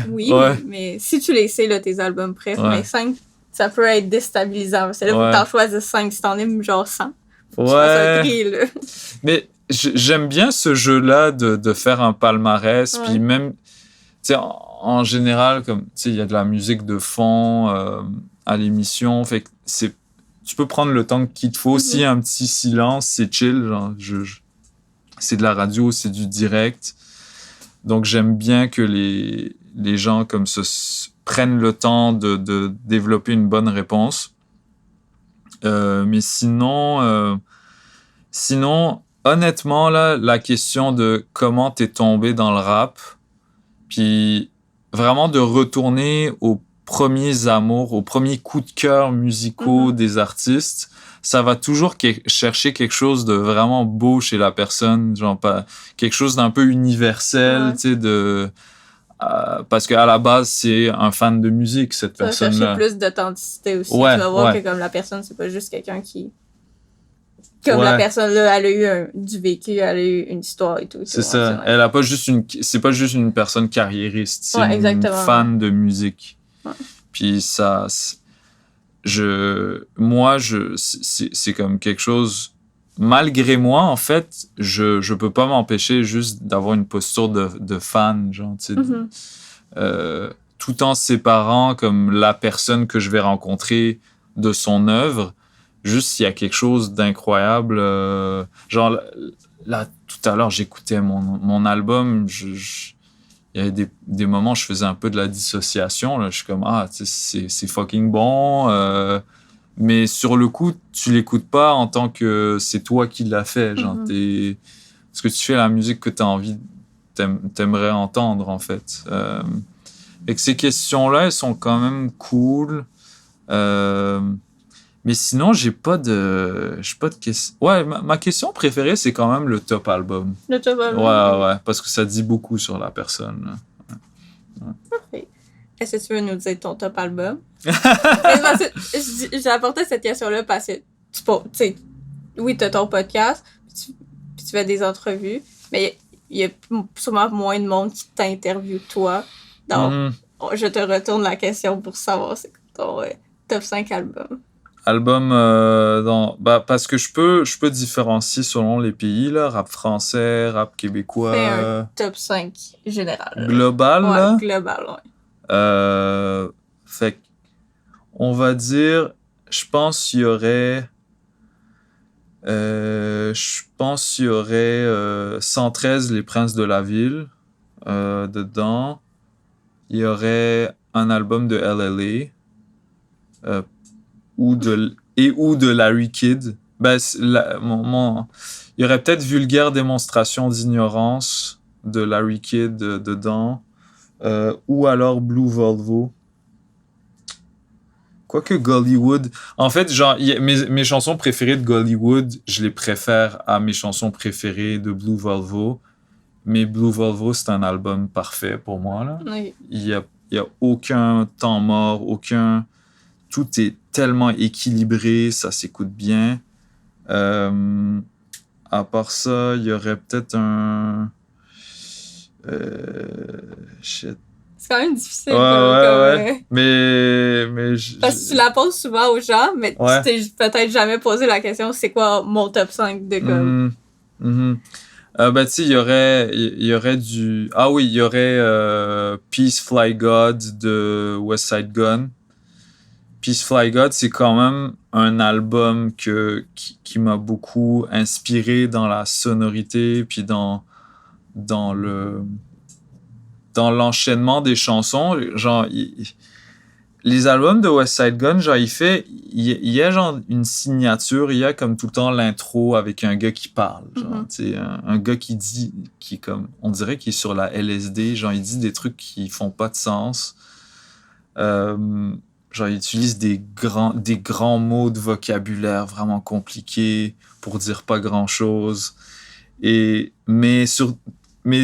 Oui, mais si tu les sais, là, tes albums préf, mais 5... ça peut être déstabilisant. C'est là où t'en choisis 5. Si t'en aimes genre 100, tu passes un tri, là. Mais j'aime bien ce jeu-là de faire un palmarès. Puis même, tu sais, en général, comme, tu sais, il y a de la musique de fond. à l'émission. Fait que tu peux prendre le temps qu'il te faut. S'il y a un petit silence, c'est chill. Genre, c'est de la radio, c'est du direct. Donc, j'aime bien que les gens comme ça prennent le temps de développer une bonne réponse. Mais sinon, honnêtement, là, la question de comment t'es tombé dans le rap, puis vraiment de retourner aux premiers amours, aux premiers coups de cœur musicaux des artistes, ça va toujours chercher quelque chose de vraiment beau chez la personne, genre quelque chose d'un peu universel, tu sais, parce qu'à la base, c'est un fan de musique, cette personne-là. Ça va chercher plus d'authenticité aussi. Tu vas voir que comme la personne, c'est pas juste quelqu'un qui... Comme la personne, là, elle a eu du vécu, elle a eu une histoire et tout. C'est ça. Elle a pas juste c'est pas juste une personne carriériste, c'est une fan de musique. Ouais. Puis ça... c'est comme quelque chose... Malgré moi, en fait, je peux pas m'empêcher juste d'avoir une posture de fan, genre, tu sais, tout en séparant comme la personne que je vais rencontrer de son œuvre. Juste s'il y a quelque chose d'incroyable. Genre, là, tout à l'heure, j'écoutais mon album, il y avait des moments où je faisais un peu de la dissociation, là. Je suis comme, tu sais, c'est fucking bon, mais sur le coup, tu l'écoutes pas en tant que c'est toi qui l'as fait. Genre, parce que tu fais la musique que t'aimerais entendre, en fait. Et que ces questions-là, elles sont quand même cool. Mais sinon, j'ai pas de question. Ouais, ma question préférée, c'est quand même le top album. Le top album? Ouais, parce que ça dit beaucoup sur la personne. Ouais. Parfait. Est-ce que tu veux nous dire ton top album? J'ai apporté cette question-là parce que, tu sais, oui, t'as ton podcast, puis tu fais des entrevues, mais il y a sûrement moins de monde qui t'interviewe toi. Donc, je te retourne la question pour savoir c'est ton top 5 albums. Album, parce que je peux différencier selon les pays, là, rap français, rap québécois. C'est un top 5 général. Global, là? Ouais, global, ouais. Fait on va dire, je pense qu'il y aurait 113 Les Princes de la Ville dedans. Il y aurait un album de LLA ou de Larry Kidd. Ben, il y aurait peut-être Vulgaire démonstration d'ignorance de Larry Kidd dedans. Ou alors Blue Volvo. Quoique Gollywood... En fait, genre, mes chansons préférées de Gollywood, je les préfère à mes chansons préférées de Blue Volvo. Mais Blue Volvo, c'est un album parfait pour moi, là. Oui. Il y a aucun temps mort, tout est tellement équilibré, ça s'écoute bien. À part ça, il y aurait peut-être un... shit. C'est quand même difficile. Ouais. Mais parce que tu la poses souvent aux gens, mais tu t'es peut-être jamais posé la question c'est quoi mon top 5 de comme. Ben, tu sais, il y aurait du... Ah oui, il y aurait Peace Fly God de West Side Gun. Peace Fly God, c'est quand même un album qui m'a beaucoup inspiré dans la sonorité, puis dans l'enchaînement des chansons. Genre, les albums de West Side Gun, genre, il y a genre une signature, il y a comme tout le temps l'intro avec un gars qui parle. Genre, tu sais, un gars qui dit, comme, on dirait qu'il est sur la LSD, genre, il dit des trucs qui font pas de sens. Genre, il utilise des grands mots de vocabulaire vraiment compliqués pour dire pas grand-chose. Mais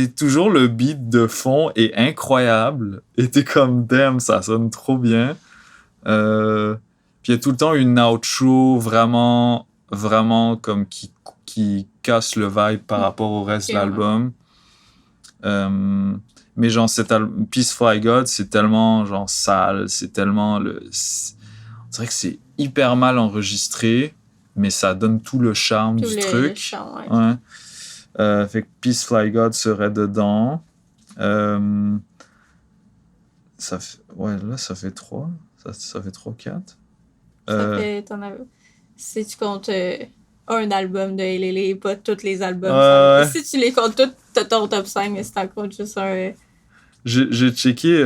toujours le beat de fond est incroyable. Et t'es comme, damn, ça sonne trop bien. Puis il y a tout le temps une outro vraiment, vraiment comme qui casse le vibe par rapport au reste de l'album. Mais genre, Peace Fly God, c'est tellement genre sale, c'est tellement on dirait que c'est hyper mal enregistré, mais ça donne tout le charme du truc. Charme, ouais. Fait que Peace Fly God serait dedans. Ça fait 3. Ça fait 3, 4. Ça fait, t'en as... Si tu comptes un album de LLA, pas tous les albums. Si tu les comptes tous, t'as ton top 5, mais si t'en comptes juste un... J'ai checké,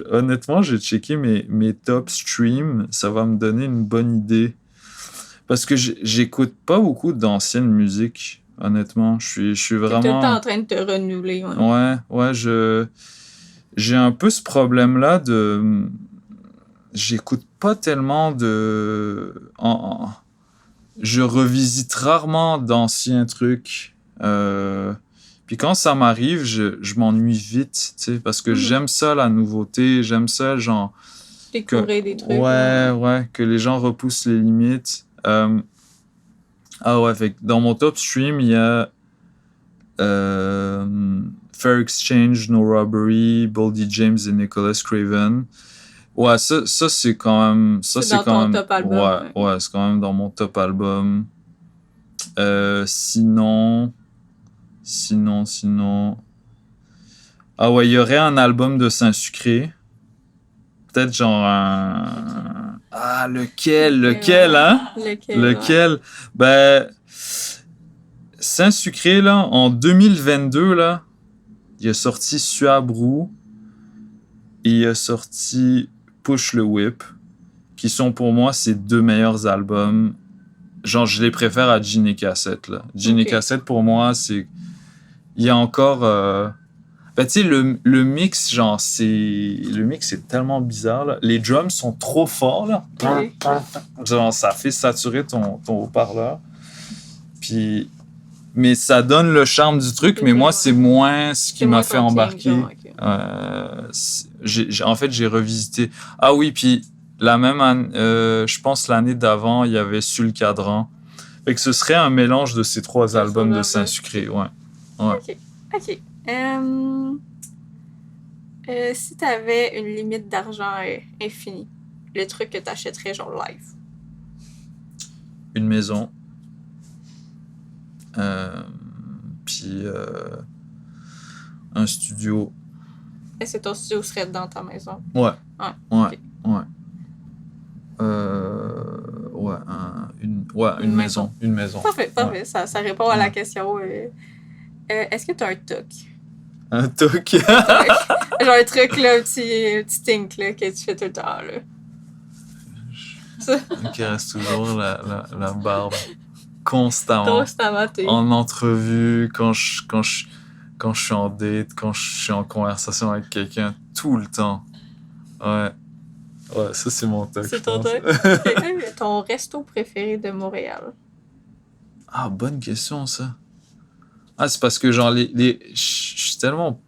honnêtement, j'ai checké mes top streams. Ça va me donner une bonne idée. Parce que j'écoute pas beaucoup d'anciennes musiques, honnêtement. Je suis vraiment... T'es tout le temps en train de te renouveler. Ouais, j'ai un peu ce problème-là de... J'écoute pas tellement de... Je revisite rarement d'anciens trucs. Puis quand ça m'arrive, je m'ennuie vite, tu sais, parce que j'aime ça, la nouveauté. J'aime ça, genre... Découvrir des trucs. Ouais, que les gens repoussent les limites. Fait que dans mon top stream, il y a Fair Exchange, No Robbery, Boldy James et Nicholas Craven. Ouais, ça c'est quand même... Ça, c'est dans ton top album. Ouais, c'est quand même dans mon top album. Sinon... Ah ouais, il y aurait un album de Saint-Sucré. Peut-être genre un... Ah, lequel, hein? Lequel? Ben, Saint-Sucré, là, en 2022, là, il a sorti Suabrou et il a sorti Push le Whip, qui sont pour moi ses 2 meilleurs albums. Genre, je les préfère à Gin et Cassette, là. Gin et Cassette, pour moi, c'est... Il y a encore... Ben, tu sais, le mix, genre, le mix est tellement bizarre, là. Les drums sont trop forts, là. Oui. Genre, ça fait saturer ton haut-parleur. Puis... Mais ça donne le charme du truc, mais moi, c'est moins ce qui m'a fait embarquer. En fait, j'ai revisité... Ah oui, puis la même année... je pense l'année d'avant, il y avait Sur le Cadran. Fait que ce serait un mélange de ces 3 albums de Saint-Sucré, ouais. OK. Si t'avais une limite d'argent infinie, le truc que t'achèterais genre live? Une maison. Puis un studio. Est-ce que ton studio serait dans ta maison? Ouais. Okay. Une maison. Une maison. Parfait. Ouais. Ça répond à la question. Est-ce que tu as un toc? Un toc? Genre un truc, là, un petit think là, que tu fais tout le temps. Là. Qui reste toujours la barbe. Constamment. Constamment, en entrevue, quand je suis en date, quand je suis en conversation avec quelqu'un, tout le temps. Ouais, ça, c'est mon toc. C'est ton toc? Ton resto préféré de Montréal? Ah, bonne question, ça. Ah, c'est parce que, genre, je suis tellement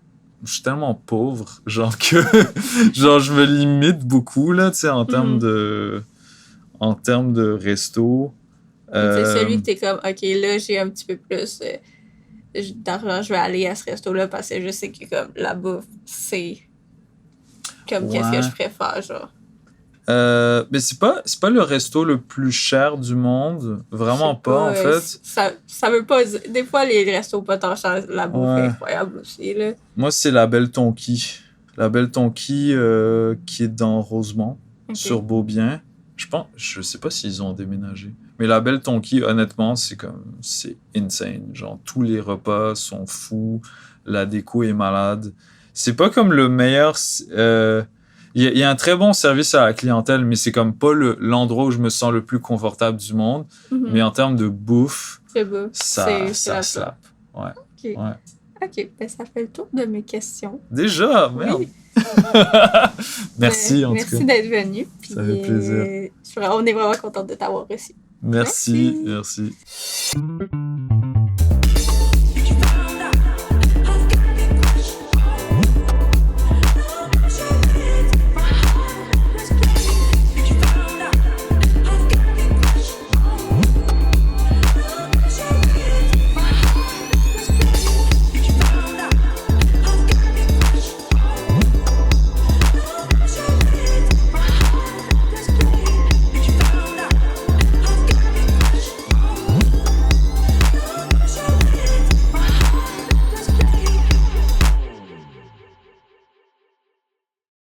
pauvre, genre que genre je me limite beaucoup, là, tu sais, en termes de resto. C'est celui que t'es comme, OK, là, j'ai un petit peu plus d'argent, je vais aller à ce resto-là parce que je sais que, comme, la bouffe, c'est comme, qu'est-ce que je préfère, genre. Mais c'est pas le resto le plus cher du monde, vraiment pas, en fait. Ça veut pas dire... Des fois, les restos pas tant chers, la bouffe est incroyable aussi, là. Moi, c'est la Belle Tonki. La Belle Tonki qui est dans Rosemont, sur Beaubien. Je sais pas s'ils ont déménagé. Mais la Belle Tonki, honnêtement, c'est insane. Genre, tous les repas sont fous, la déco est malade. C'est pas comme le meilleur... Il y a un très bon service à la clientèle, mais c'est comme pas l'endroit où je me sens le plus confortable du monde. Mais en termes de bouffe, ça slappe. Ouais. OK. Ouais. OK, ben ça fait le tour de mes questions. Déjà, merde. Oui. Merci, en tout cas. Merci d'être venu. Puis, ça fait plaisir. On est vraiment contente de t'avoir reçu. Merci.